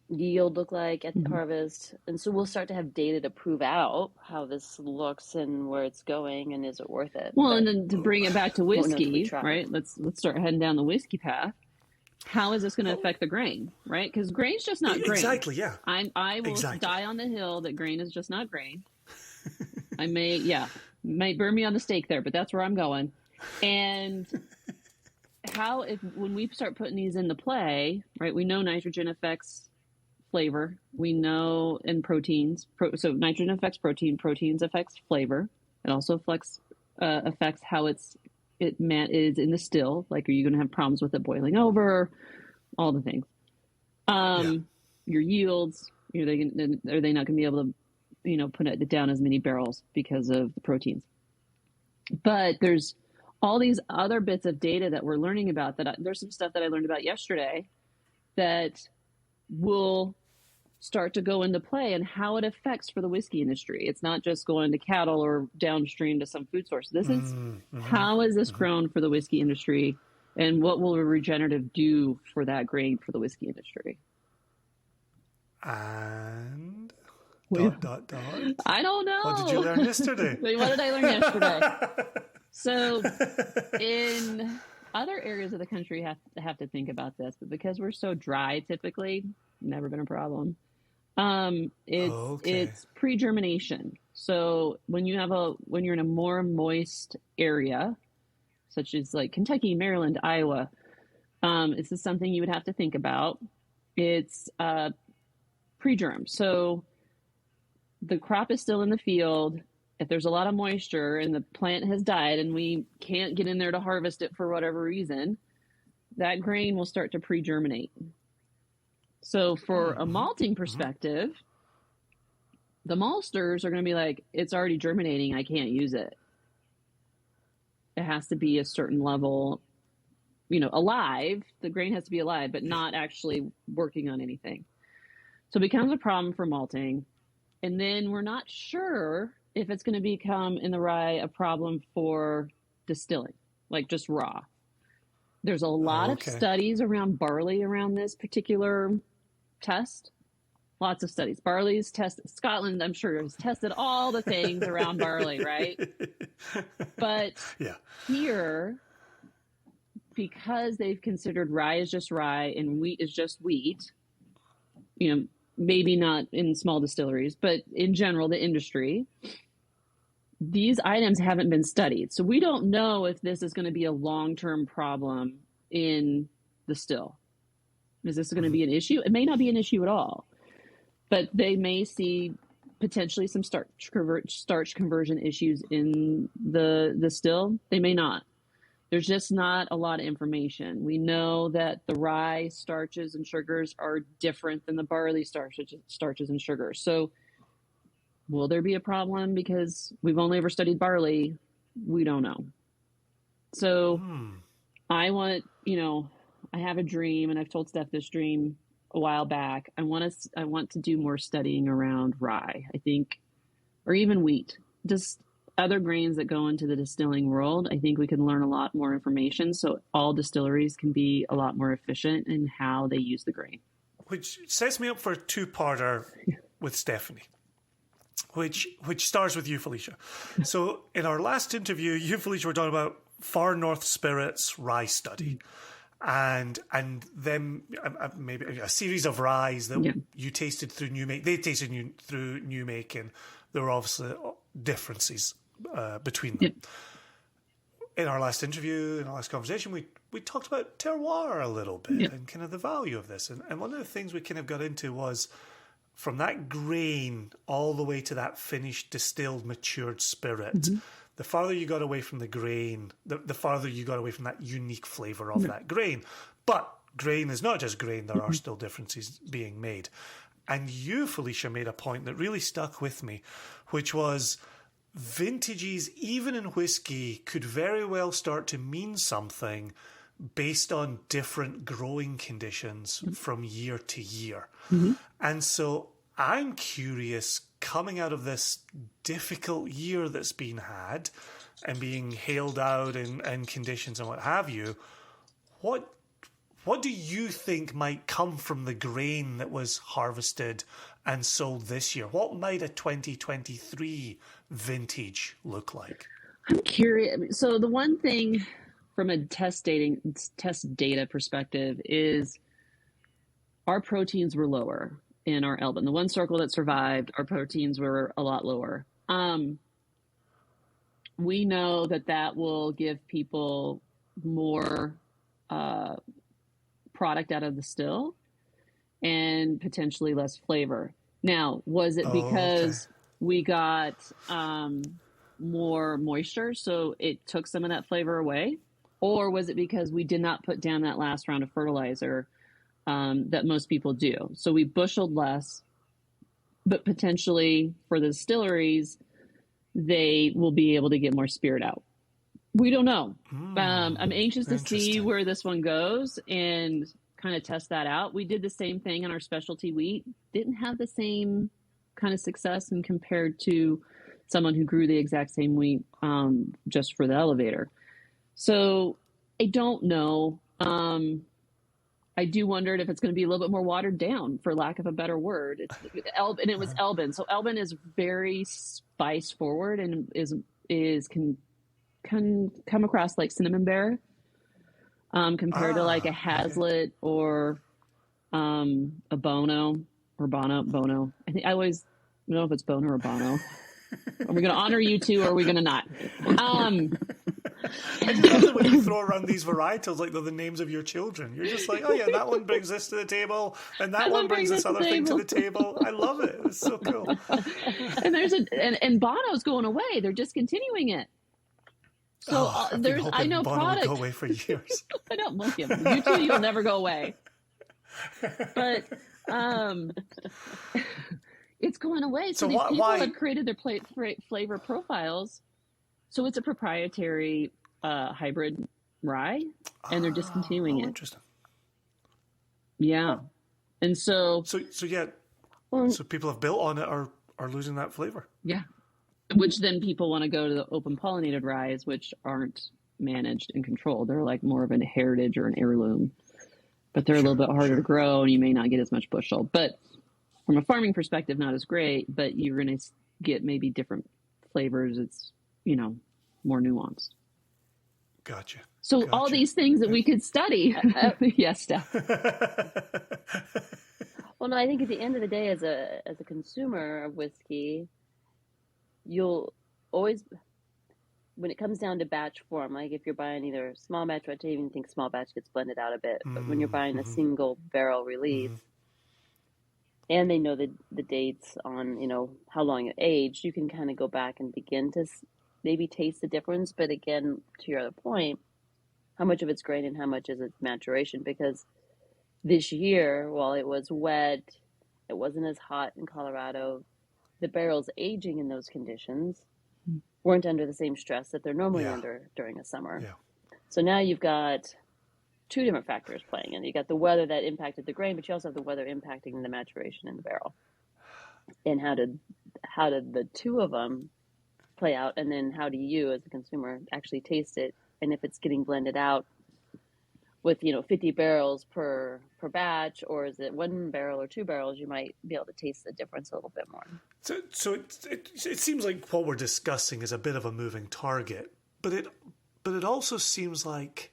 yield look like at the harvest? And so we'll start to have data to prove out how this looks and where it's going and is it worth it. Well, and then to bring it back to whiskey, right? Let's start heading down the whiskey path. How is this going to affect the grain, right? Because grain's just not grain. Exactly, yeah. I will die on the hill that grain is just not grain. I might burn me on the stake there, but that's where I'm going. And when we start putting these into play, right? We know nitrogen affects flavor. We know in proteins. So nitrogen affects protein. Proteins affects flavor. It also affects how it is in the still. Like, are you going to have problems with it boiling over? All the things. Your yields. Are they not going to be able to, put it down as many barrels because of the proteins? But there's all these other bits of data that we're learning about. There's some stuff that I learned about yesterday that will start to go into play and how it affects for the whiskey industry. It's not just going to cattle or downstream to some food source. This is how is this grown for the whiskey industry, and what will a regenerative do for that grain for the whiskey industry? And dot. I don't know. What did you learn yesterday? What did I learn yesterday? So in other areas of the country have to think about this, but because we're so dry, typically, never been a problem. It's pre-germination. So when you're in a more moist area, such as like Kentucky, Maryland, Iowa, this is something you would have to think about. It's pre-germ. So the crop is still in the field. If there's a lot of moisture and the plant has died and we can't get in there to harvest it for whatever reason, that grain will start to pre-germinate. So for a malting perspective, the maltsters are going to be like, it's already germinating, I can't use it. It has to be a certain level, alive. The grain has to be alive, but not actually working on anything. So it becomes a problem for malting. And then we're not sure if it's going to become in the rye a problem for distilling, like just raw. There's a lot of studies around barley around this particular test. Lots of studies. Barley's tested. Scotland, I'm sure, has tested all the things around barley, right? But here, because they've considered rye is just rye and wheat is just wheat, maybe not in small distilleries, but in general, the industry, these items haven't been studied. So we don't know if this is going to be a long-term problem in the still. Is this going to be an issue? It may not be an issue at all. But they may see potentially some starch conversion issues in the still. They may not. There's just not a lot of information. We know that the rye starches and sugars are different than the barley starches and sugars. So will there be a problem because we've only ever studied barley? We don't know. So I want, I have a dream, and I've told Steph this dream a while back. I want to do more studying around rye, I think, or even wheat, just other grains that go into the distilling world. I think we can learn a lot more information so all distilleries can be a lot more efficient in how they use the grain. Which sets me up for a two-parter with Stephanie, which starts with you, Felicia. So in our last interview, you, Felicia, were talking about Far North Spirits rye study. And then maybe a series of ryes that you tasted through New Make. They tasted through New Make, and there were obviously differences between them. In our last interview, in our last conversation, we talked about terroir a little bit and kind of the value of this. And one of the things we kind of got into was from that grain all the way to that finished, distilled, matured spirit. Mm-hmm. The farther you got away from the grain, the farther you got away from that unique flavour of that grain. But grain is not just grain. There are still differences being made. And you, Felicia, made a point that really stuck with me, which was vintages, even in whiskey, could very well start to mean something based on different growing conditions from year to year. Mm-hmm. And so I'm curious, coming out of this difficult year that's been had and being hailed out in conditions and what have you, what do you think might come from the grain that was harvested and sold this year? What might a 2023 vintage look like? I'm curious. So the one thing from a test data perspective is our proteins were lower in our Elbin. The one circle that survived, our proteins were a lot lower. We know that will give people more product out of the still and potentially less flavor. Now, was it because we got more moisture, so it took some of that flavor away? Or was it because we did not put down that last round of fertilizer that most people do? So we bushelled less, but potentially for the distilleries, they will be able to get more spirit out. We don't know. I'm anxious to see where this one goes and kind of test that out. We did the same thing in our specialty wheat. Didn't have the same kind of success and compared to someone who grew the exact same wheat just for the elevator. So I don't know. I do wonder if it's going to be a little bit more watered down, for lack of a better word. And it was Elbin. So Elbin is very spice forward and can come across like cinnamon bear compared to like a Hazlitt or a Bono or Bono. I think I always don't know if it's Bono or Bono. Are we going to honor you two or are we going to not? I just love that when you throw around these varietals like they're the names of your children. You're just like, oh yeah, that one brings this to the table, and that one brings this other thing to the table. I love it. It's so cool. And and Bono's going away. They're discontinuing it. So I know Bono product. Would go away for years. I don't look him. You two, you'll never go away. But It's going away. So these people have created their flavor profiles. So it's a proprietary hybrid rye, and they're discontinuing it. Interesting. Yeah, and so people have built on it are losing that flavor. Yeah, which then people want to go to the open pollinated ryes, which aren't managed and controlled. They're like more of a heritage or an heirloom, but they're a little bit harder to grow, and you may not get as much bushel. But from a farming perspective, not as great, but you're going to get maybe different flavors. It's, more nuanced. Gotcha. So all these things that we could study. Yes, Steph. Well, no, I think at the end of the day, as a consumer of whiskey, you'll always, when it comes down to batch form, like if you're buying either small batch, I even think small batch gets blended out a bit, but when you're buying a single barrel release, and they know the dates on, how long it aged, you can kind of go back and begin to maybe taste the difference. But again, to your other point, how much of it's grain and how much is it maturation? Because this year, while it was wet, it wasn't as hot in Colorado, the barrels aging in those conditions weren't under the same stress that they're normally under during a summer. Yeah. So now you've got two different factors playing in. You got the weather that impacted the grain, but you also have the weather impacting the maturation in the barrel. And how did the two of them play out? And then how do you, as a consumer, actually taste it? And if it's getting blended out with 50 barrels per batch, or is it one barrel or two barrels, you might be able to taste the difference a little bit more. So it seems like what we're discussing is a bit of a moving target, but it also seems like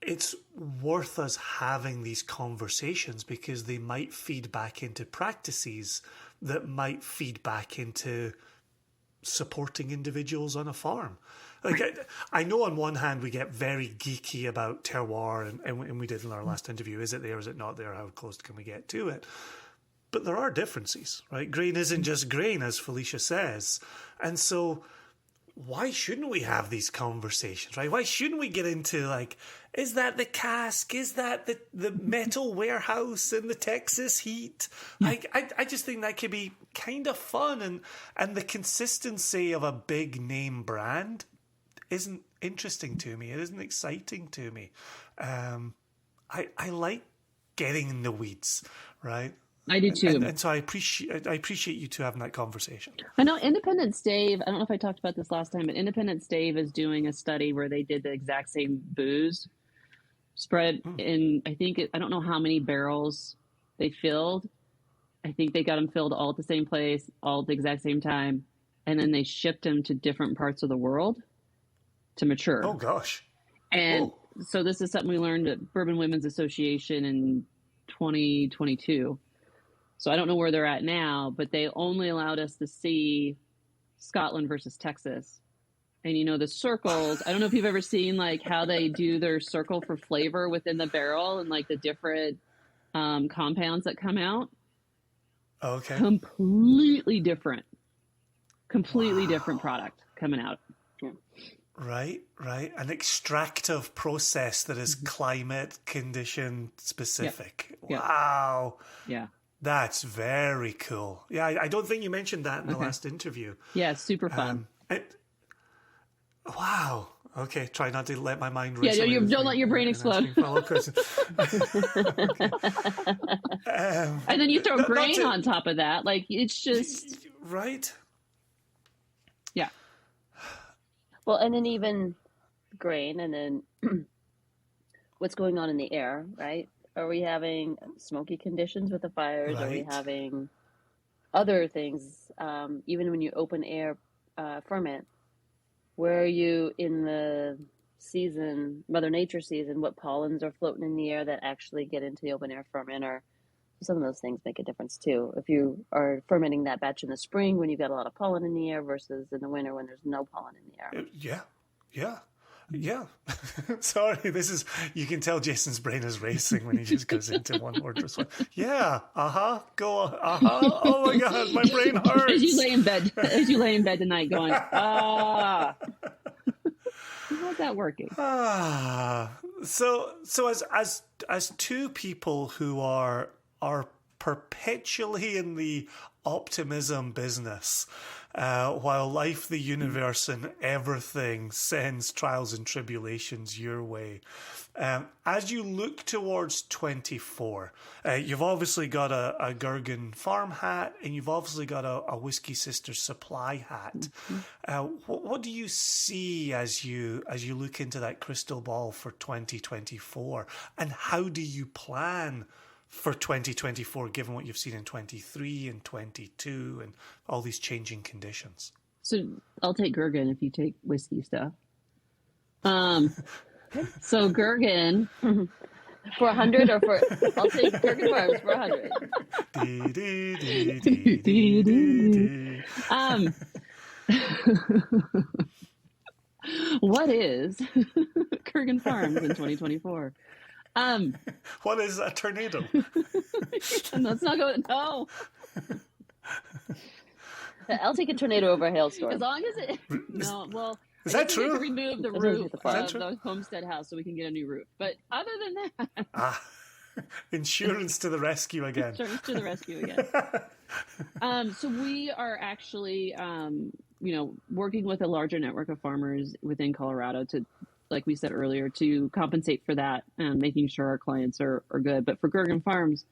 it's worth us having these conversations because they might feed back into practices that might feed back into supporting individuals on a farm. Like I know on one hand we get very geeky about terroir, and we did in our last interview, is it there, is it not there, how close can we get to it? But there are differences, right? Grain isn't just grain, as Felicia says. And so why shouldn't we have these conversations, right? Why shouldn't we get into like, is that the cask? Is that the metal warehouse in the Texas heat? I just think that could be kind of fun, and the consistency of a big name brand isn't interesting to me. It isn't exciting to me. I like getting in the weeds, right? I do too. And so I appreciate you two having that conversation. I know Independent Stave, I don't know if I talked about this last time, but Independent Stave is doing a study where they did the exact same booze spread in, I don't know how many barrels they filled. I think they got them filled all at the same place, all at the exact same time. And then they shipped them to different parts of the world to mature. Oh, gosh. And so this is something we learned at Bourbon Women's Association in 2022. So I don't know where they're at now, but they only allowed us to see Scotland versus Texas. And the circles, I don't know if you've ever seen like how they do their circle for flavor within the barrel and like the different compounds that come out. Okay. Completely different product coming out. Yeah. Right. An extractive process that is climate condition specific. Yep. Wow. Yeah. That's very cool. Yeah, I don't think you mentioned that in the last interview. Yeah, super fun. Wow. Okay, try not to let my mind race. Yeah, don't let your brain explode. And then you throw grain on top of that. Like, it's just... Right? Yeah. Well, and then even grain, and then what's going on in the air, right? Are we having smoky conditions with the fires? Right. Are we having other things? Even when you open air ferment, where are you in the season, Mother Nature season? What pollens are floating in the air that actually get into the open air ferment? Or some of those things make a difference too. If you are fermenting that batch in the spring when you've got a lot of pollen in the air versus in the winter when there's no pollen in the air. Yeah. Sorry, you can tell Jason's brain is racing when he just goes into one word response. Yeah, go on, oh my God, my brain hurts. As you lay in bed tonight going, how's that working? So as two people who are are perpetually in the optimism business, while life, the universe, and everything sends trials and tribulations your way. As you look towards 24, you've obviously got a Gergen farm hat, and you've obviously got a Whisky Sisters supply hat. What do you see as you look into that crystal ball for 2024, and how do you plan for 2024, given what you've seen in 23 and 22 and all these changing conditions? So I'll take Gergen if you take whiskey stuff. So Gergen For 100 or for, I'll take Gergen Farms for 100. What is Gergen Farms in 2024? What is a tornado? Let's not go. No. I'll take a tornado over a hailstorm. As long as it. No, well. Is that true? We have to remove the roof of the homestead house so we can get a new roof. But other than that. Insurance to the rescue again. Insurance to the rescue again. So we are actually, working with a larger network of farmers within Colorado to, like we said earlier, to compensate for that and making sure our clients are good. But for Gergen Farms,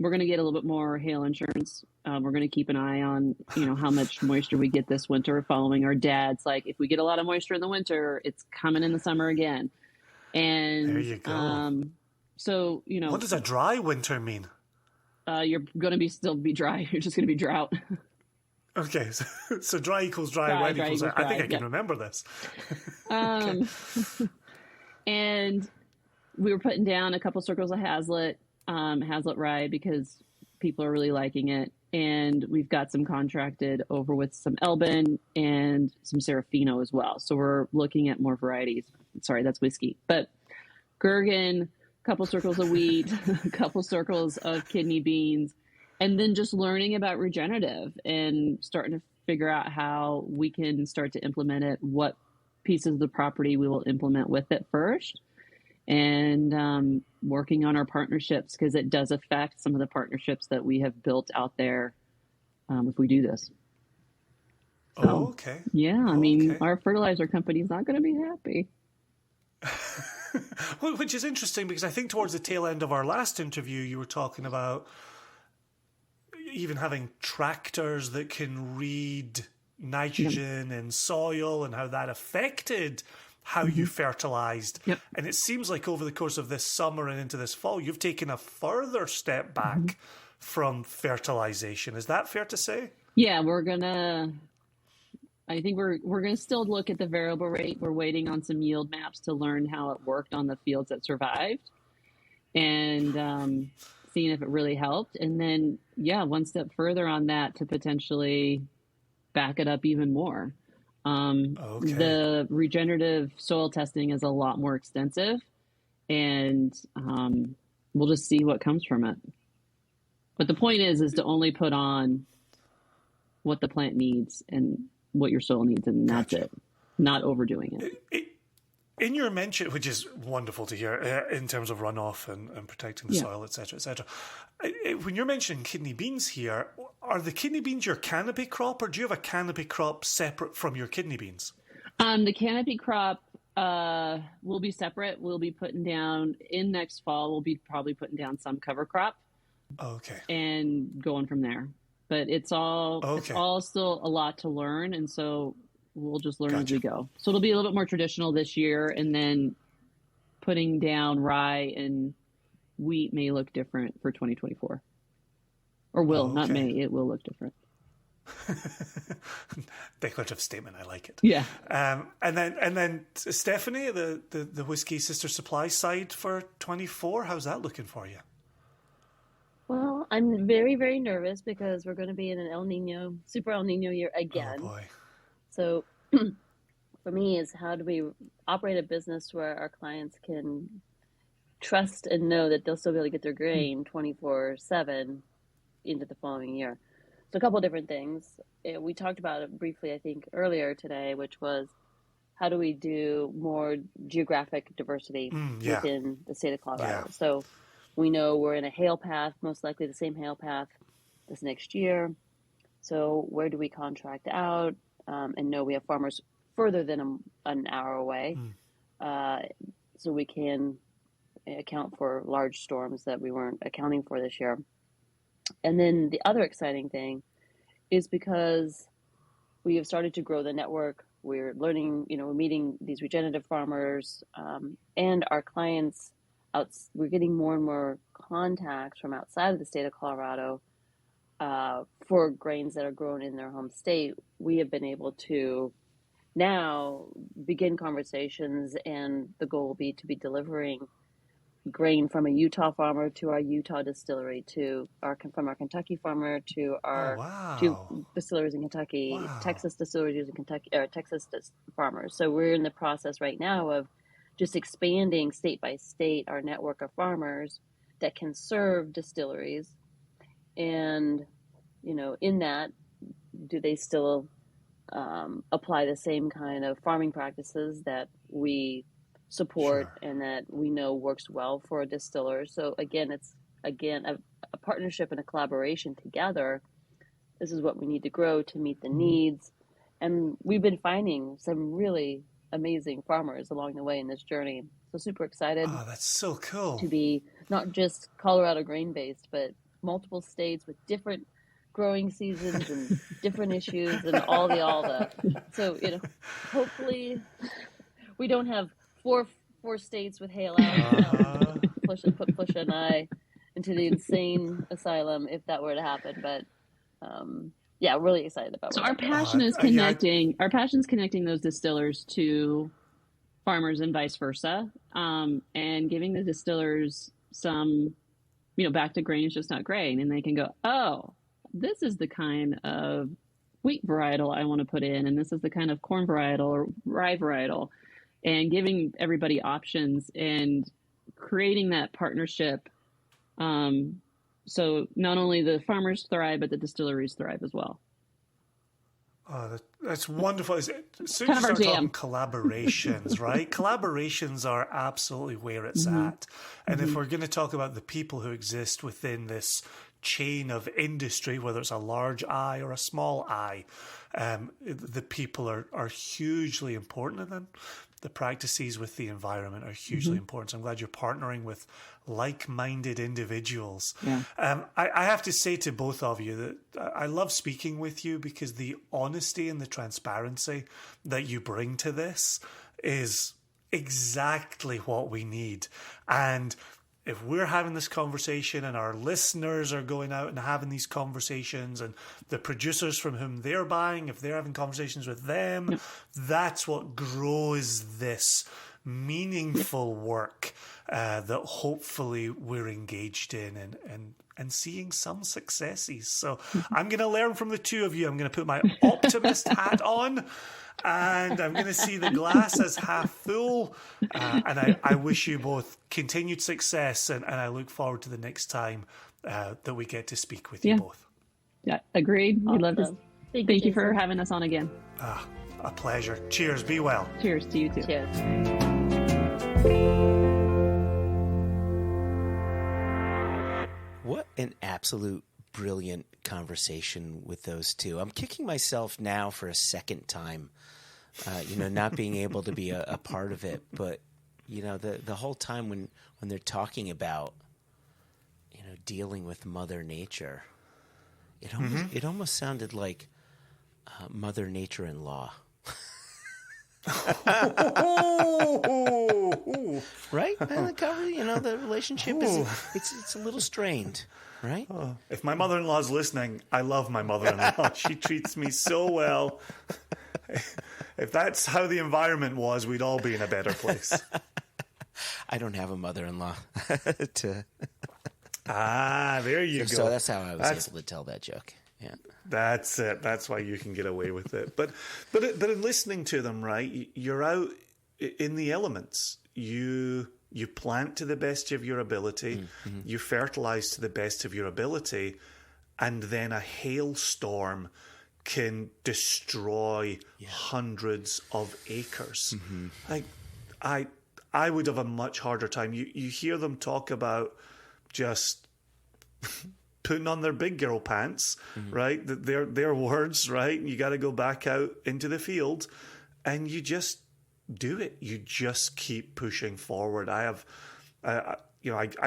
we're going to get a little bit more hail insurance. We're going to keep an eye on, how much moisture we get this winter, following our dad's. Like, if we get a lot of moisture in the winter, it's coming in the summer again. And there you go. So, what does a dry winter mean? You're going to still be dry. You're just going to be drought. Okay, so dry equals dry, wet equals dry. I think I can remember this. Okay. And we were putting down a couple circles of Hazlitt rye because people are really liking it. And we've got some contracted over with some Elbin and some Serafino as well. So we're looking at more varieties. Sorry, that's whiskey. But Gergen, a couple circles of wheat, a couple circles of kidney beans, and then just learning about regenerative and starting to figure out how we can start to implement it, what pieces of the property we will implement with it first, and working on our partnerships, because it does affect some of the partnerships that we have built out there if we do this. So, okay. Yeah, I mean, our fertilizer company is not going to be happy. Well, which is interesting, because I think towards the tail end of our last interview, you were talking about even having tractors that can read nitrogen in soil and how that affected how you fertilized. Yep. And it seems like over the course of this summer and into this fall, you've taken a further step back from fertilization. Is that fair to say? Yeah, I think we're going to still look at the variable rate. We're waiting on some yield maps to learn how it worked on the fields that survived, and seeing if it really helped. And then, one step further on that to potentially back it up even more. The regenerative soil testing is a lot more extensive, and we'll just see what comes from it. But the point is to only put on what the plant needs and what your soil needs, and that's it. Not overdoing it. In your mention, which is wonderful to hear, in terms of runoff and protecting the soil, et cetera, et cetera. When you're mentioning kidney beans here, are the kidney beans your canopy crop, or do you have a canopy crop separate from your kidney beans? The canopy crop will be separate. We'll be putting down, in next fall, we'll be probably putting down some cover crop. Okay. And going from there. But it's all still a lot to learn, and so we'll just learn as we go. So it'll be a little bit more traditional this year, and then putting down rye and wheat may look different for 2024. Or will, not may. It will look different. Declarative statement. I like it. Yeah. And then Stephanie, the Whiskey Sister Supply side for 24, how's that looking for you? Well, I'm very, very nervous because we're going to be in an super El Nino year again. Oh boy. So for me, is how do we operate a business where our clients can trust and know that they'll still be able to get their grain 24/7 into the following year. So a couple of different things. We talked about it briefly, I think, earlier today, which was how do we do more geographic diversity within the state of Colorado. Yeah. So We know we're in a hail path, most likely the same hail path this next year. So where do we contract out? And know we have farmers further than an hour away. So we can account for large storms that we weren't accounting for this year. And then the other exciting thing is because we have started to grow the network. We're learning, we're meeting these regenerative farmers and our clients. We're getting more and more contacts from outside of the state of Colorado for grains that are grown in their home state. We have been able to now begin conversations, and the goal will be to be delivering grain from a Utah farmer to our Utah distillery, from our Kentucky farmer to our two distilleries in Kentucky, Texas distilleries in Kentucky, or Texas farmers. So we're in the process right now of just expanding state by state our network of farmers that can serve distilleries. And, in that, do they still apply the same kind of farming practices that we support and that we know works well for a distiller? So again, it's a partnership and a collaboration together. This is what we need to grow to meet the needs. And we've been finding some really amazing farmers along the way in this journey. So super excited. Oh, that's so cool. To be not just Colorado grain based, but multiple states with different growing seasons and different issues and all the. So, hopefully we don't have four states with hail out. Put Felicia and I into the insane asylum if that were to happen. But really excited about. So our passion is connecting. Our passion is connecting those distillers to farmers and vice versa, and giving the distillers some, back to grain is just not grain, and they can go, oh, this is the kind of wheat varietal I want to put in, and this is the kind of corn varietal or rye varietal, and giving everybody options and creating that partnership. So not only the farmers thrive, but the distilleries thrive as well. Oh, that's wonderful. As soon kind as you of start talking collaborations, right? Collaborations are absolutely where it's at. And if we're going to talk about the people who exist within this chain of industry, whether it's a large I or a small I, the people are hugely important, and then the practices with the environment are hugely important. So I'm glad you're partnering with like-minded individuals. Yeah. I have to say to both of you that I love speaking with you because the honesty and the transparency that you bring to this is exactly what we need. And if we're having this conversation and our listeners are going out and having these conversations and the producers from whom they're buying, if they're having conversations with them, that's what grows this meaningful work that hopefully we're engaged in and seeing some successes. So I'm going to learn from the two of you. I'm going to put my optimist hat on. And I'm going to see the glass as half full. And I wish you both continued success. And I look forward to the next time that we get to speak with you both. Yeah, agreed. Awesome. We'd love to. Thank you for having us on again. A pleasure. Cheers. Be well. Cheers to you too. Cheers. What an absolute brilliant conversation with those two. I'm kicking myself now for a second time. Not being able to be a part of it, but the whole time when they're talking about dealing with Mother Nature, it almost sounded like Mother Nature-in-law. Right? The relationship is it's a little strained, right? If my mother-in-law's listening, I love my mother-in-law. She treats me so well. If that's how the environment was, we'd all be in a better place. I don't have a mother-in-law to. There you go. So that's how I was able to tell that joke. Yeah, that's it. That's why you can get away with it. But in listening to them, right? You're out in the elements. You plant to the best of your ability. You fertilize to the best of your ability, and then a hailstorm can destroy hundreds of acres. I would have a much harder time. You hear them talk about just putting on their big girl pants, right? Their words, right? You got to go back out into the field, and you just do it. You just keep pushing forward. I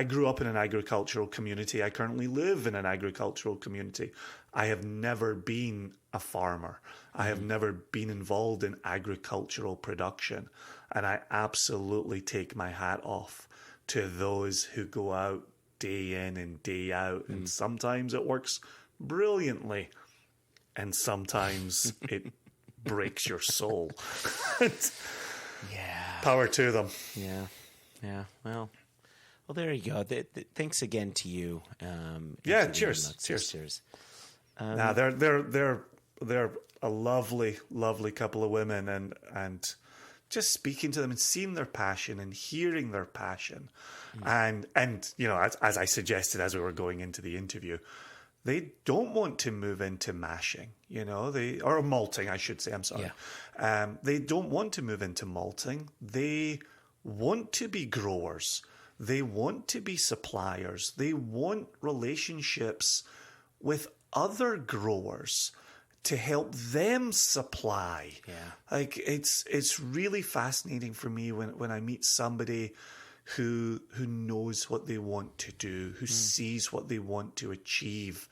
grew up in an agricultural community. I currently live in an agricultural community. I have never been a farmer. I have never been involved in agricultural production. And I absolutely take my hat off to those who go out day in and day out. And sometimes it works brilliantly. And sometimes it breaks your soul. Yeah. Power to them. Yeah. Yeah. Well, there you go. Thanks again to you. Yeah. Cheers. Cheers. They're a lovely, lovely couple of women, and just speaking to them and seeing their passion and hearing their passion, and as I suggested as we were going into the interview, they don't want to move into mashing, or malting, I should say. I'm sorry. Yeah. They don't want to move into malting. They want to be growers. They want to be suppliers. They want relationships with other growers to help them supply. Yeah. Like it's really fascinating for me when I meet somebody who knows what they want to do, who sees what they want to achieve,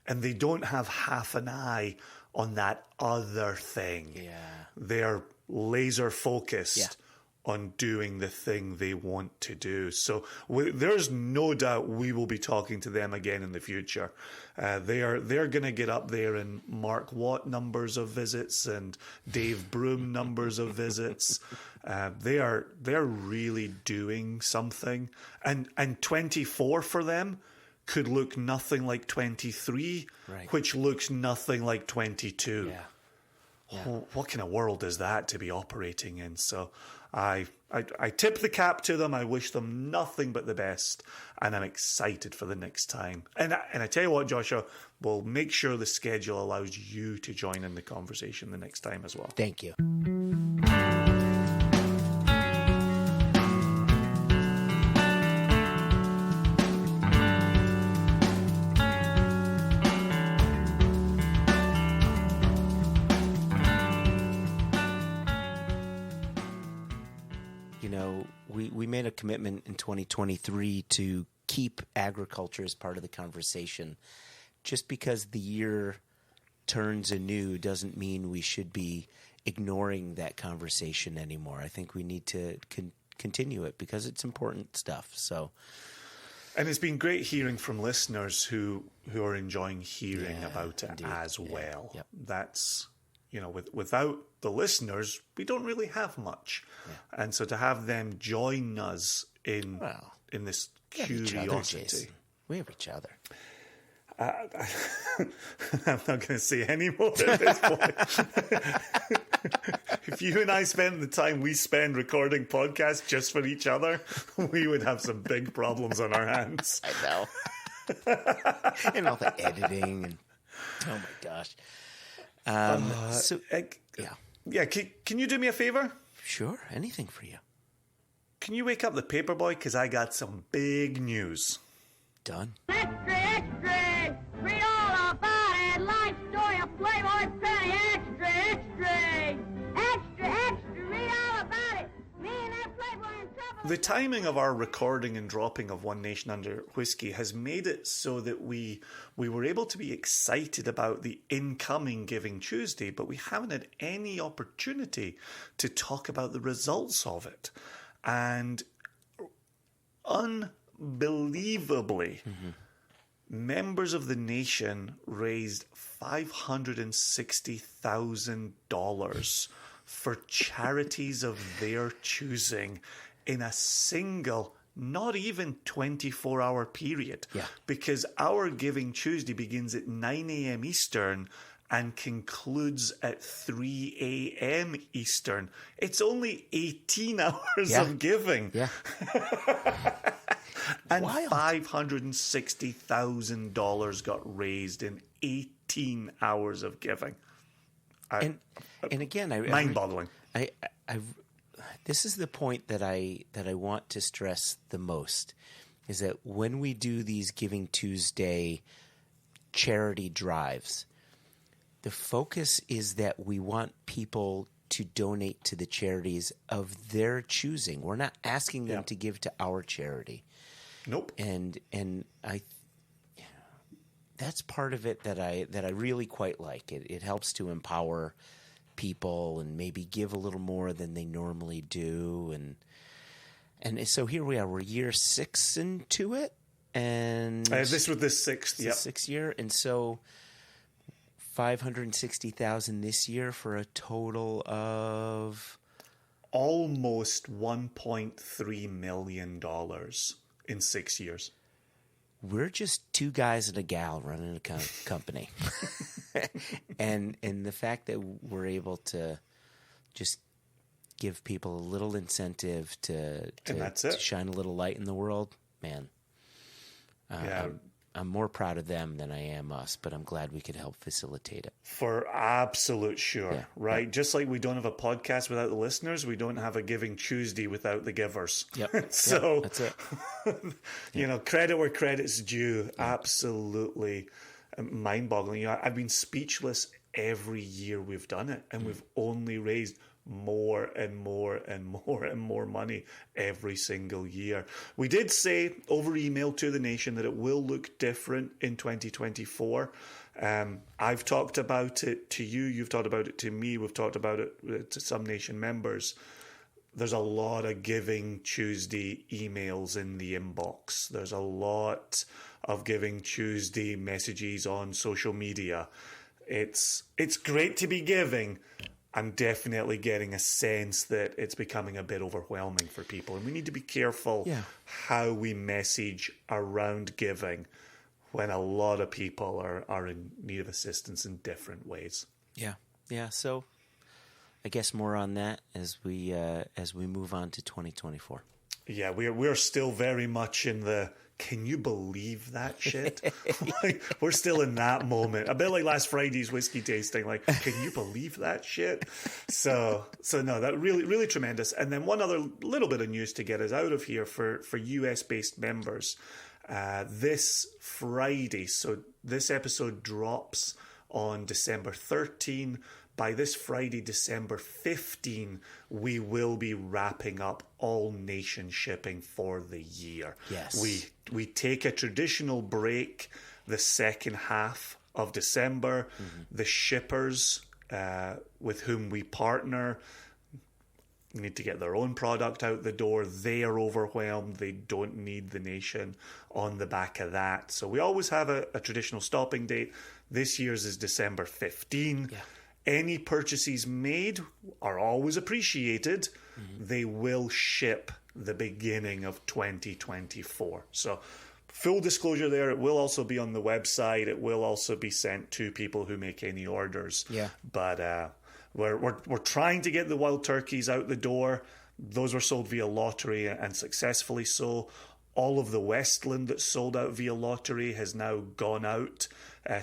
and they don't have half an eye on that other thing. Yeah. They're laser focused on doing the thing they want to do. So there's no doubt we will be talking to them again in the future. They're going to get up there in Mark Watt numbers of visits and Dave Broom numbers of visits. They're really doing something. And 24 for them could look nothing like 23, right, which looks nothing like 22. Yeah. Yeah. What kind of world is that to be operating in? So I tip the cap to them. I wish them nothing but the best, and I'm excited for the next time. And I tell you what, Joshua, we'll make sure the schedule allows you to join in the conversation the next time as well. Thank you. We made a commitment in 2023 to keep agriculture as part of the conversation. Just because the year turns anew doesn't mean we should be ignoring that conversation anymore. I think we need to continue it because it's important stuff. So, and it's been great hearing from listeners who are enjoying hearing about it as well. Yep. That's, without the listeners, we don't really have much. Yeah. And so to have them join us in this curiosity. We have each other. I'm not going to say any more at this point. If you and I spend the time we spend recording podcasts just for each other, we would have some big problems on our hands. I know. And all the editing. And, oh, my gosh. Can you do me a favor? Sure, anything for you. Can you wake up the paperboy? Because I got some big news. Done. Extra, extra! Read all about it! Life story of Playboy Penny! Extra, extra! Extra, extra! Read all about it! Me and that Playboy in trouble! The timing of our recording and dropping of One Nation Under Whisky has made it so that we were able to be excited about the incoming Giving Tuesday, but we haven't had any opportunity to talk about the results of it. And unbelievably, members of the nation raised $560,000 for charities of their choosing in a single, not even 24-hour period. Yeah. Because our Giving Tuesday begins at 9 a.m. Eastern and concludes at 3 a.m. Eastern. It's only 18 hours of giving. Yeah. And $560,000 got raised in 18 hours of giving. And again, mind-boggling. This is the point that I want to stress the most. is that when we do these Giving Tuesday charity drives, the focus is that we want people to donate to the charities of their choosing. We're not asking them to give to our charity. Nope. And that's part of it that I really quite like. It helps to empower people and maybe give a little more than they normally do. And so here we are. We're year 6 into it, and this was the 6th. Sixth year, and so 560,000 this year for a total of almost $1.3 million in 6 years. We're just 2 guys and a gal running a company. and the fact that we're able to just give people a little incentive to shine a little light in the world, man. I'm more proud of them than I am us, but I'm glad we could help facilitate it. For absolute sure, right? Yeah. Just like we don't have a podcast without the listeners, we don't have a Giving Tuesday without the givers. Yep. So that's it. You know, credit where credit's due. Yeah. Absolutely mind-boggling. You know, I've been speechless every year we've done it, and we've only raised more and more and more and more money every single year. We did say over email to the nation that it will look different in 2024. I've talked about it to you. You've talked about it to me. We've talked about it to some nation members. There's a lot of Giving Tuesday emails in the inbox. There's a lot of Giving Tuesday messages on social media. It's great to be giving. I'm definitely getting a sense that it's becoming a bit overwhelming for people. And we need to be careful how we message around giving when a lot of people are in need of assistance in different ways. Yeah. Yeah. So I guess more on that as we move on to 2024. Yeah, we're still very much in the can you believe that shit? Like, we're still in that moment. A bit like last Friday's whiskey tasting. Like, can you believe that shit? So no, that really tremendous. And then one other little bit of news to get us out of here for US-based members. This Friday, so this episode drops on December 13. By this Friday, December 15, we will be wrapping up all nation shipping for the year. Yes. We take a traditional break the second half of December. Mm-hmm. The shippers with whom we partner need to get their own product out the door. They are overwhelmed. They don't need the nation on the back of that. So we always have a traditional stopping date. This year's is December 15. Yeah. Any purchases made are always appreciated. Mm-hmm. They will ship the beginning of 2024. So full disclosure there, it will also be on the website. It will also be sent to people who make any orders. Yeah. But we're trying to get the wild turkeys out the door. Those were sold via lottery and successfully so. All of the Westland that's sold out via lottery has now gone out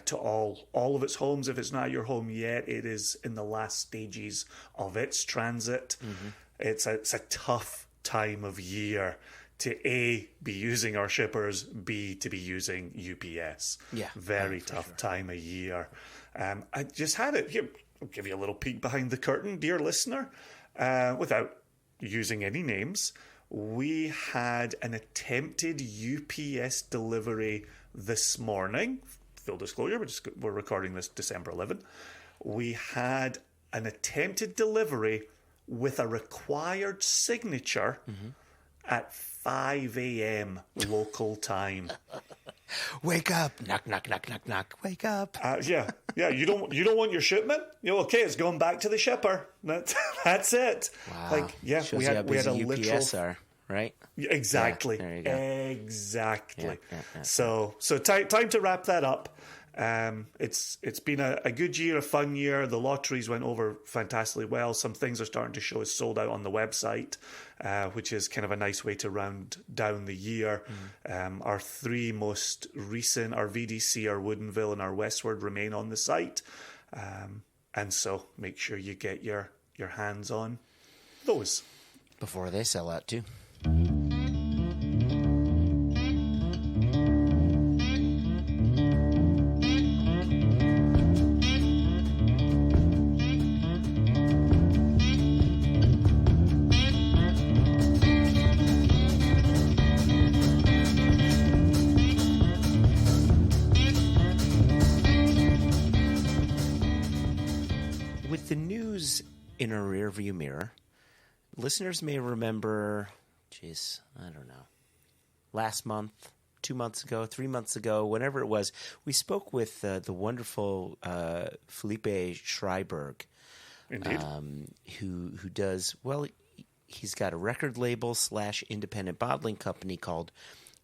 to all of its homes. If it's not your home yet, it is in the last stages of its transit. Mm-hmm. It's a tough time of year to A, be using our shippers, B, to be using UPS. Yeah, very tough time of year. I just had it here. I'll give you a little peek behind the curtain, dear listener, without using any names. We had an attempted UPS delivery this morning. Full disclosure, we're recording this December 11. We had an attempted delivery with a required signature at 5 a.m. local time. Wake up! Knock, knock, knock, knock, knock. Wake up! Yeah. You don't want your shipment? Okay, it's going back to the shipper. That's it. Wow. Like, yeah, shows we had a literal. Are, right? Exactly. Yeah, there you go. Exactly. Yeah. So time to wrap that up. It's been a good year, a fun year. The lotteries went over fantastically well. Some things are starting to show as sold out on the website, which is kind of a nice way to round down the year. Our 3 most recent, our VDC, our Woodinville, and our Westward remain on the site. And so make sure you get your hands on those. Before they sell out too. rearview mirror. Listeners may remember, I don't know, last month, 2 months ago, 3 months ago, whenever it was, we spoke with the wonderful Felipe Schreiberg, Indeed. Who does, well, he's got a record label / independent bottling company called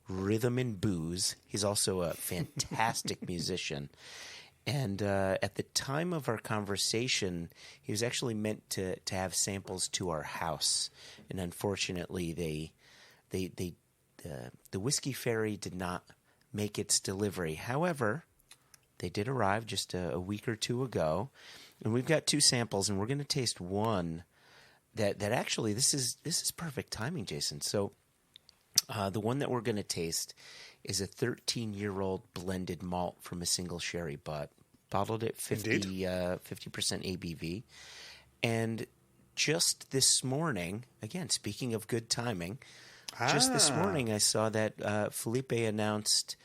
Rhythm and Booze. He's also a fantastic musician. And at the time of our conversation, he was actually meant to have samples to our house. And unfortunately, the Whiskey Ferry did not make its delivery. However, they did arrive just a week or two ago. And we've got 2 samples, and we're going to taste one that actually, this is perfect timing, Jason. So the one that we're going to taste is a 13-year-old blended malt from a single sherry butt, bottled at 50% ABV. And just this morning, again, speaking of good timing, just this morning I saw that Felipe announced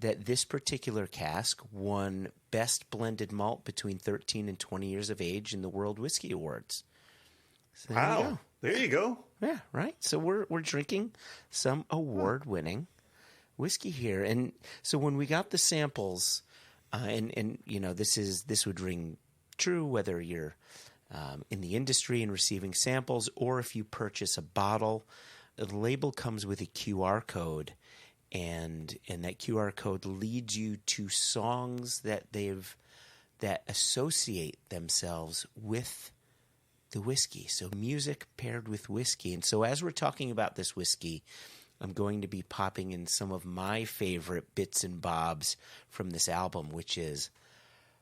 that this particular cask won Best Blended Malt between 13 and 20 years of age in the World Whiskey Awards. So There you go. Yeah, right. So we're drinking some award-winning whiskey here, and so when we got the samples, and you know, this would ring true whether you're in the industry and receiving samples, or if you purchase a bottle. The label comes with a QR code, and that QR code leads you to songs that associate themselves with the whiskey. So music paired with whiskey. And so as we're talking about this whiskey, I'm going to be popping in some of my favorite bits and bobs from this album, which is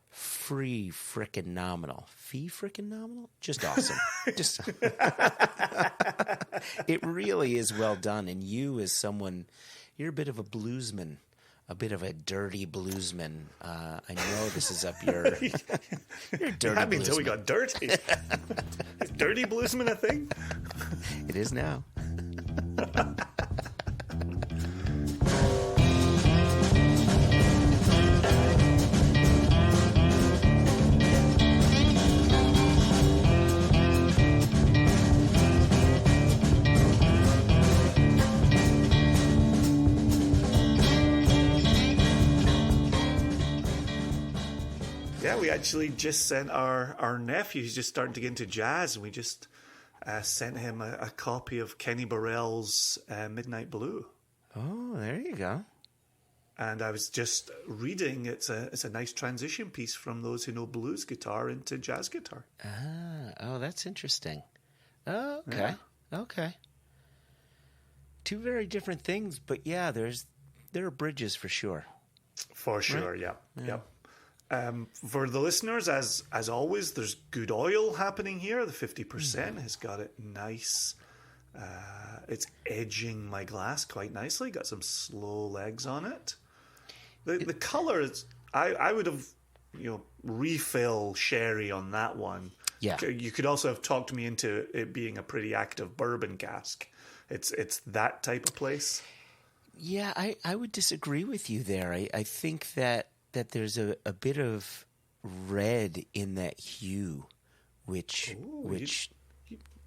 free frickin' nominal. Fee frickin' nominal? Just awesome. Just it really is well done. And you, as someone, you're a bit of a bluesman, a bit of a dirty bluesman. I know this is up your dirty Had me until we bluesman. got dirty. Is dirty bluesman a thing? It is now. Yeah, we actually just sent our nephew, who's just starting to get into jazz, and we just sent him a copy of Kenny Burrell's Midnight Blue. Oh, there you go. And I was just reading, it's a nice transition piece from those who know blues guitar into jazz guitar. Oh, that's interesting. Oh, okay. Yeah. Okay. Two very different things, but yeah, there are bridges for sure. For sure, right? Yeah. For the listeners, as always, there's good oil happening here. The 50% has got it nice. It's edging my glass quite nicely. Got some slow legs on it. The color is. I would have, refill sherry on that one. Yeah. You could also have talked me into it being a pretty active bourbon cask. It's that type of place. Yeah, I would disagree with you there. I think that there's a bit of red in that hue, which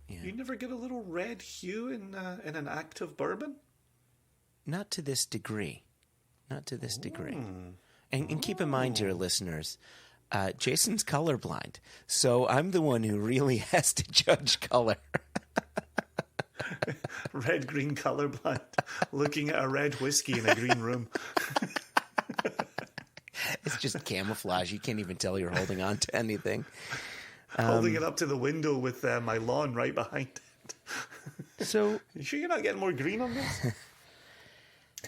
you never get a little red hue in an active bourbon? Not to this degree. Not to this degree. And keep in mind, dear listeners, Jason's colorblind, so I'm the one who really has to judge color. Red-green colorblind, looking at a red whiskey in a green room. It's just camouflage. You can't even tell you're holding on to anything. Holding it up to the window with my lawn right behind it. So, you sure you're not getting more green on this?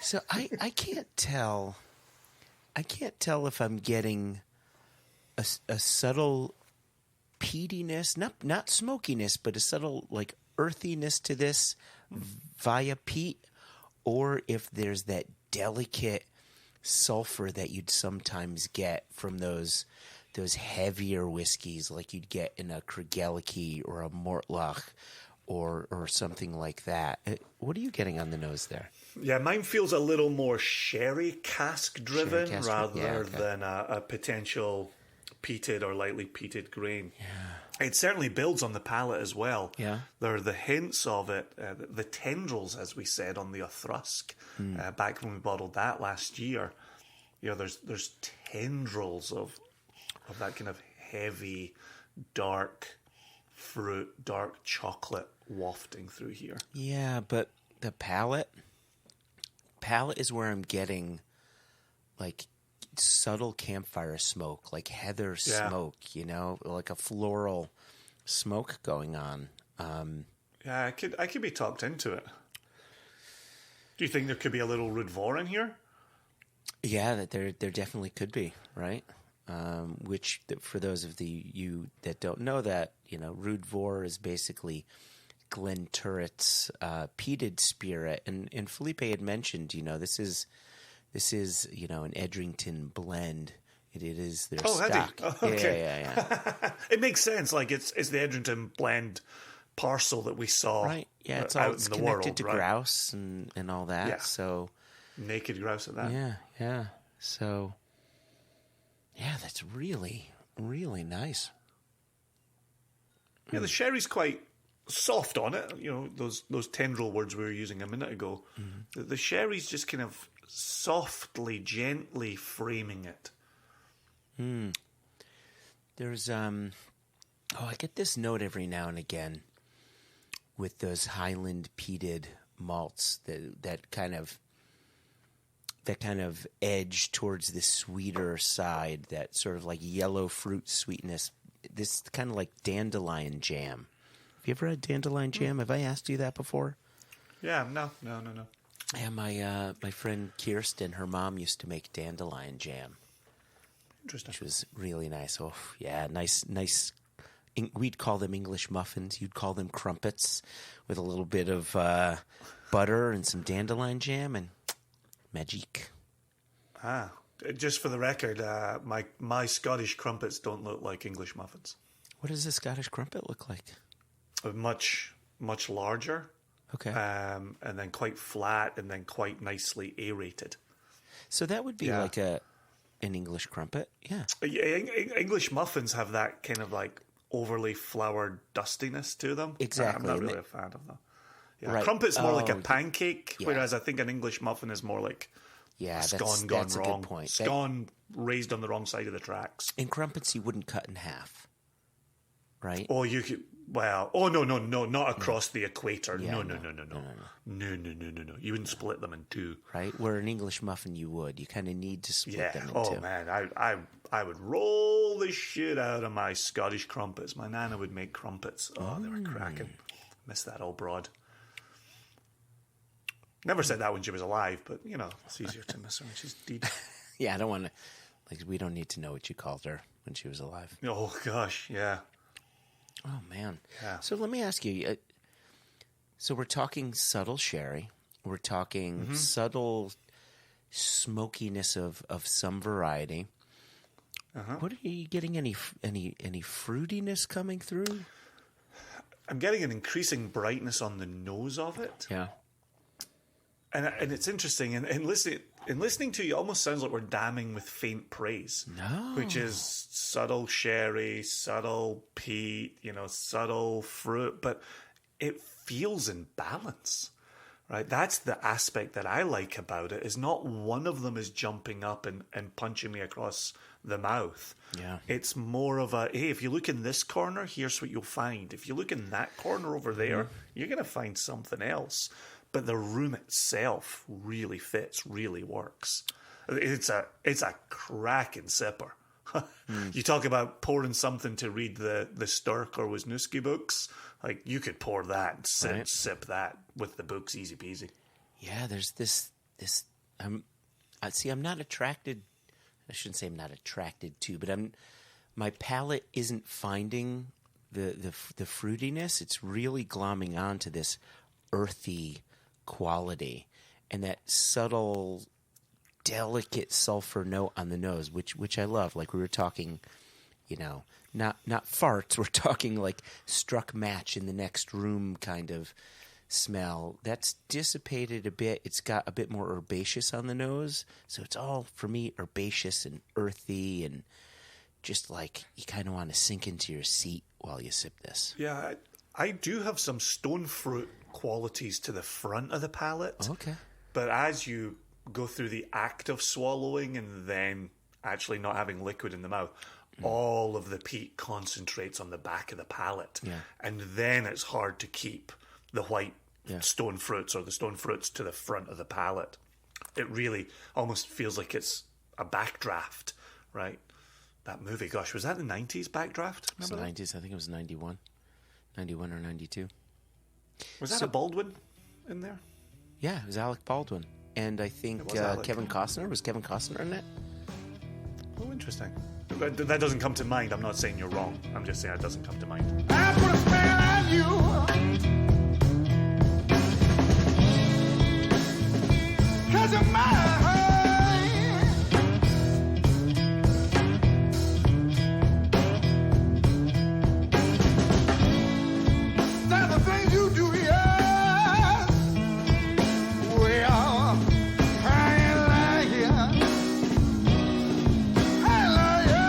So I can't tell. I can't tell if I'm getting a subtle peatiness, not smokiness, but a subtle like earthiness to this via peat, or if there's that delicate sulfur that you'd sometimes get from those heavier whiskeys, like you'd get in a Craigellachie or a Mortlach or something like that. What are you getting on the nose there? Yeah, mine feels a little more sherry cask driven rather okay. than a potential peated or lightly peated grain. It certainly builds on the palate as well. Yeah. There are the hints of it, the tendrils, as we said, on the Othrusk, back when we bottled that last year. You know, there's tendrils of that kind of heavy, dark fruit, dark chocolate wafting through here. Yeah, but the palate is where I'm getting like subtle campfire smoke, like heather smoke, you know, like a floral smoke going on. Yeah, I could be talked into it. Do you think there could be a little Rude Vor in here? Yeah, that there definitely could be, right? Which, for those of you that don't know that, you know, Rude Vor is basically Glenturret's peated spirit, and Felipe had mentioned, you know, this is you know, an Edrington blend. It is their stock. Oh, okay. Yeah. It makes sense. Like it's the Edrington blend parcel that we saw. Right. Yeah, it's out all in it's the connected world, to right? grouse and all that. Yeah. So Naked grouse at that. yeah. So yeah, that's really, really nice. Yeah, the sherry's quite soft on it. You know, those tendril words we were using a minute ago. Mm-hmm. The sherry's just kind of softly, gently framing it. There's I get this note every now and again with those Highland peated malts that kind of edge towards the sweeter side, that sort of like yellow fruit sweetness. This kind of like dandelion jam. Have you ever had dandelion jam? Have I asked you that before? Yeah, no. Yeah, my friend Kirsten, her mom used to make dandelion jam, Interesting. which was really nice. Oh, yeah, nice. We'd call them English muffins. You'd call them crumpets with a little bit of butter and some dandelion jam and magic. Just for the record, my Scottish crumpets don't look like English muffins. What does a Scottish crumpet look like? Much larger. Okay. And then quite flat, and then quite nicely aerated. So that would be like an English crumpet, yeah. English muffins have that kind of like overly floured dustiness to them. Exactly. I'm not really a fan of them. Yeah. Right. Crumpet's more like a pancake, yeah. whereas I think an English muffin is more like a scone gone that's wrong. A good point. Scone raised on the wrong side of the tracks. In crumpets, you wouldn't cut in half, right? Oh, you could. Well, no, not across the equator. Yeah, No. You wouldn't split them in two. Right, where an English muffin you would. You kind of need to split them in two. Oh man, I would roll the shit out of my Scottish crumpets. My nana would make crumpets. Oh, they were cracking. Miss that old broad. Never said that when she was alive, but you know, it's easier to miss her when she's dead. Yeah, I don't want to. Like, we don't need to know what you called her when she was alive. Oh gosh, yeah. Oh man. Yeah. So let me ask you. So we're talking subtle sherry. We're talking subtle smokiness of some variety. What are you getting? Any fruitiness coming through? I'm getting an increasing brightness on the nose of it. Yeah. And it's interesting. And listening to you, almost sounds like we're damning with faint praise. No. Which is subtle sherry, subtle peat, subtle fruit, but it feels in balance, right? That's the aspect that I like about it, is not one of them is jumping up and punching me across the mouth. Yeah. It's more of a, hey, if you look in this corner, here's what you'll find. If you look in that corner over there, you're going to find something else. But the room itself really fits, really works. It's a cracking sipper. You talk about pouring something to read the Sturk or Wisniewski books. Like, you could pour that and sip that with the books, easy peasy. Yeah, there's this. I'm not attracted. I shouldn't say I'm not attracted to, but my palate isn't finding the fruitiness. It's really glomming onto this earthy quality and that subtle, delicate sulfur note on the nose, which I love. Like we were talking, not farts. We're talking like struck match in the next room kind of smell. That's dissipated a bit. It's got a bit more herbaceous on the nose, so it's all for me herbaceous and earthy and just like you kind of want to sink into your seat while you sip this. Yeah, I do have some stone fruit qualities to the front of the palate. Okay. But as you go through the act of swallowing and then actually not having liquid in the mouth, all of the peat concentrates on the back of the palate. Yeah. And then it's hard to keep the white stone fruits or the stone fruits to the front of the palate. It really almost feels like it's a backdraft, right? That movie, gosh, was that the 90s Backdraft? It was the 90s. I think it was 91. 91 or 92. Was that a Baldwin in there? Yeah, it was Alec Baldwin. And I think Kevin Costner. Was Kevin Costner in it? Oh, interesting. That doesn't come to mind. I'm not saying you're wrong. I'm just saying it doesn't come to mind. I put a spell on you. 'Cause of my the things you do, yeah. Well, I ain't lying. I love you.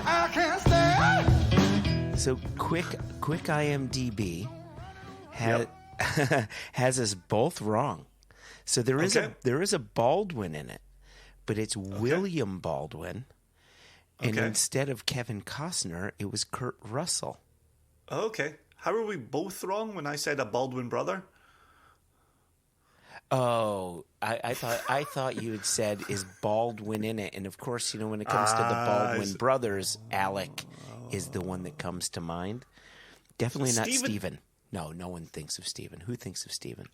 I can't stay. So quick IMDb has us both wrong. So there is a Baldwin in it, but it's William Baldwin, and instead of Kevin Costner, it was Kurt Russell. Okay. How are we both wrong when I said a Baldwin brother? Oh, I thought you had said is Baldwin in it, and of course, when it comes to the Baldwin brothers, Alec is the one that comes to mind. Definitely not Stephen. No one thinks of Stephen. Who thinks of Stephen?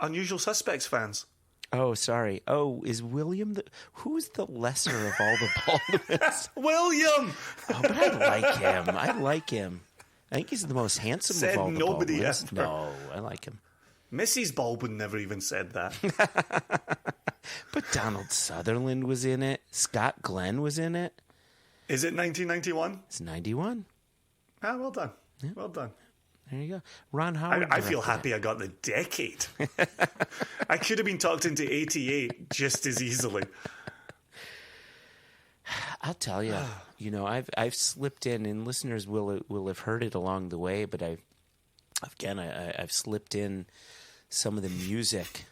Unusual Suspects fans. Oh, sorry. Oh, is William who's the lesser of all the Baldwins? William! Oh, but I like him. I think he's the most handsome Said of all the nobody Baldwins. ever. No, I like him. Mrs. Baldwin never even said that. But Donald Sutherland was in it. Scott Glenn was in it. Is it 1991? It's 91. Ah, well done. Yeah. Well done. There you go. Ron Howard. I feel happy I got the decade. I could have been talked into 88 just as easily. I'll tell you, I've slipped in, and listeners will have heard it along the way, but I've slipped in some of the music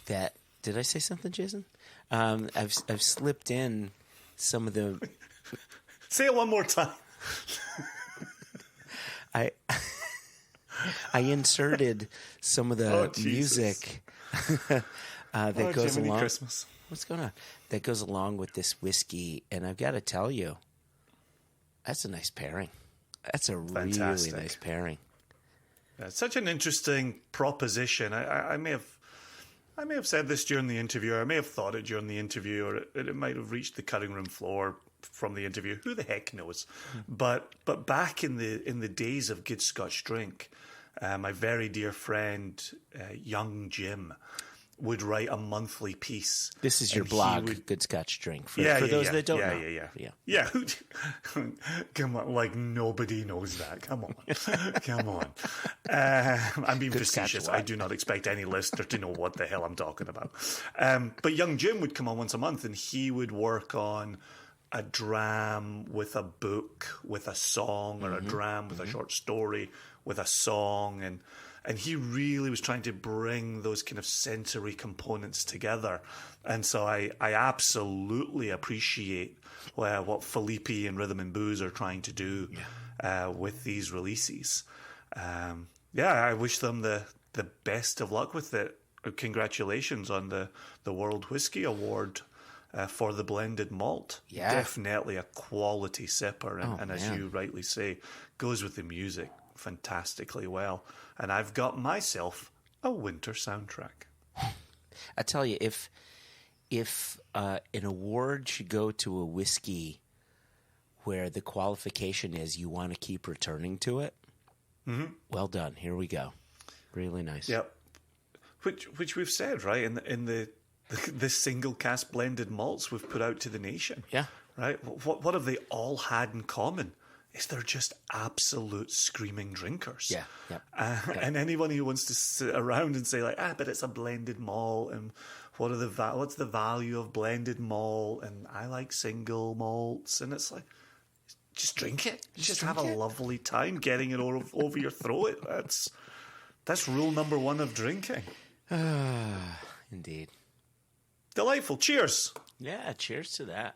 that. Did I say something, Jason? I've slipped in some of the. Say it one more time. I inserted some of the music that goes Jiminy along. Christmas. What's going on? That goes along with this whiskey, and I've got to tell you, that's a nice pairing. That's a Fantastic. really nice pairing. Yeah, it's such an interesting proposition. I may have said this during the interview, or I may have thought it during the interview, or it might have reached the cutting room floor from the interview. Who the heck knows? But back in the days of Good Scotch Drink, my very dear friend Young Jim would write a monthly piece. This is your blog, Good Scotch Drink. For those that don't know. Yeah. Come on, like nobody knows that. Come on. Come on. I'm being facetious. I do not expect any listener to know what the hell I'm talking about. But Young Jim would come on once a month, and he would work on a dram with a book, with a song, or a dram with a short story, with a song, and he really was trying to bring those kind of sensory components together. And so I absolutely appreciate what Felipe and Rhythm and Booze are trying to do with these releases. I wish them the best of luck with it. Congratulations on the World Whisky Award for the blended malt. Yeah. Definitely a quality sipper. And as you rightly say, goes with the music fantastically well. And I've got myself a winter soundtrack. I tell you, if an award should go to a whiskey where the qualification is you want to keep returning to it, well done. Here we go. Really nice. Yep. Which we've said, right, in the single cask blended malts we've put out to the nation. Yeah. Right? What have they all had in common? is they're just absolute screaming drinkers. Yeah, yeah. And anyone who wants to sit around and say like, but it's a blended malt, and what's the value of blended malt, and I like single malts, and it's like, just drink it. Just have a lovely time getting it over your throat. That's rule number 1 of drinking. Indeed. Delightful. Cheers. Yeah, cheers to that.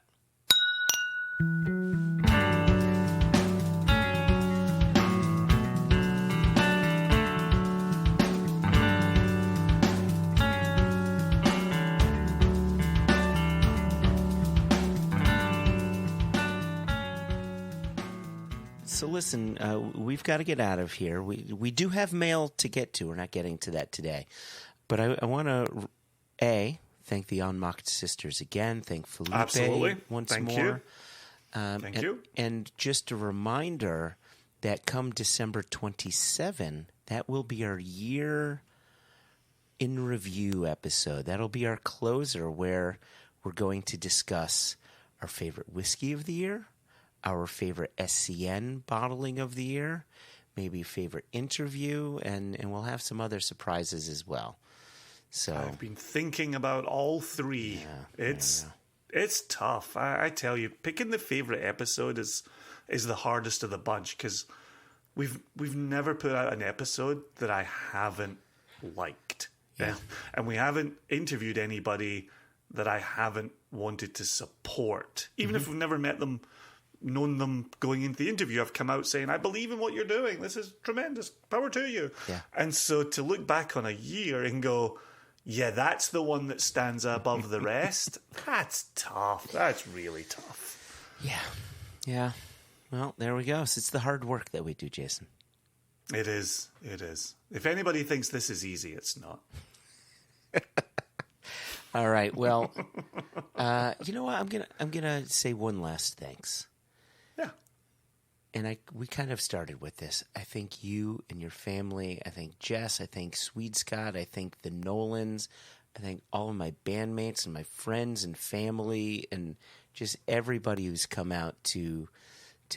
So listen, we've got to get out of here. We do have mail to get to. We're not getting to that today. But I want to, thank the Ohnmacht sisters again. Thank Felipe Absolutely. once Thank more. You. Thank you. And just a reminder that come December 27, that will be our year in review episode. That'll be our closer where we're going to discuss our favorite whiskey of the year, our favorite SCN bottling of the year, maybe favorite interview, and we'll have some other surprises as well. So I've been thinking about all 3. Yeah, it's tough. I tell you, picking the favorite episode is the hardest of the bunch, because we've never put out an episode that I haven't liked. Yeah. And we haven't interviewed anybody that I haven't wanted to support. Even if we've never met them, known them going into the interview, I've come out saying, I believe in what you're doing. This is tremendous. Power to you. Yeah. And so to look back on a year and go, yeah, that's the one that stands above the rest, that's tough. That's really tough. Yeah. Well, there we go. So it's the hard work that we do, Jason. It is. If anybody thinks this is easy, it's not. All right. Well, you know what? I'm gonna say one last thanks. Yeah. And we kind of started with this. I thank you and your family. I thank Jess. I thank Swede Scott. I thank the Nolans. I thank all of my bandmates and my friends and family and just everybody who's come out to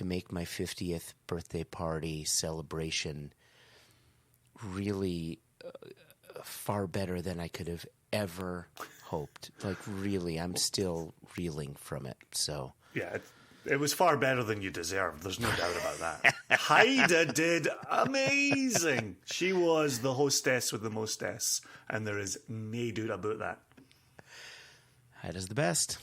make my 50th birthday party celebration really far better than I could have ever hoped. Like, really, I'm still reeling from it. So Yeah, it was far better than you deserved. There's no doubt about that. Haida did amazing. She was the hostess with the mostess, and there is no doubt about that. Haida's the best.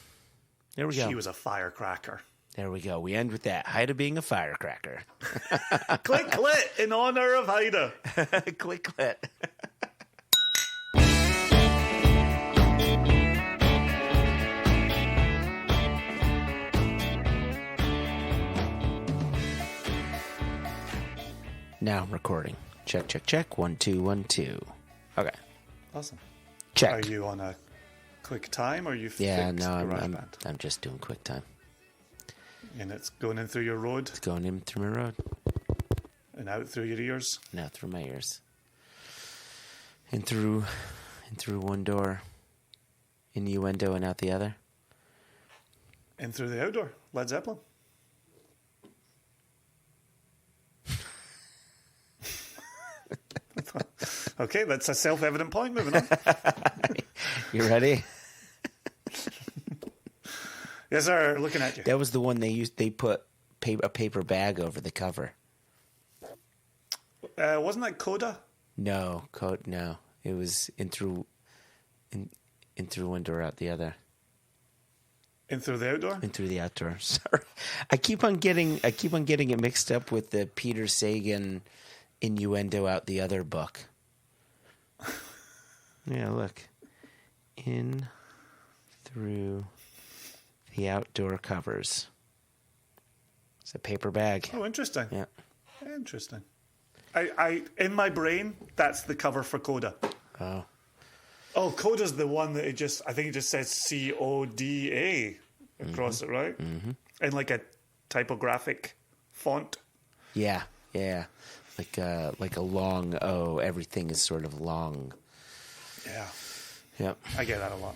There we go. She was a firecracker. There we go. We end with that. Haida being a firecracker. Click clit in honor of Haida. Click clit. Now recording. Check, check, check. 1, 2, 1, 2. Okay. Awesome. Check. Are you on a quick time, or you fixed Yeah, no, GarageBand? I'm just doing QuickTime. And it's going in through your road It's going in through my road. and out through your ears. Now through my ears. In through one door. Innuendo and out the other. In through the outdoor. Led Zeppelin. Okay, that's a self-evident point. Moving on. You ready? Yes, sir. Looking at you. That was the one they used. They put a paper bag over the cover. Wasn't that Coda? No, no. It was in through one door, out the other. In through the outdoor? In through the outdoor. Sorry, I keep on getting it mixed up with the Peter Sagan Innuendo Out the Other book. Yeah, look. In through the outdoor covers. It's a paper bag. Oh, interesting. Yeah. Interesting. I in my brain, that's the cover for Coda. Oh. Oh, Coda's the one that I think it just says CODA across it, right? Mm-hmm. In like a typographic font. Yeah. Like a long O. Everything is sort of long. Yeah. Yep. I get that a lot.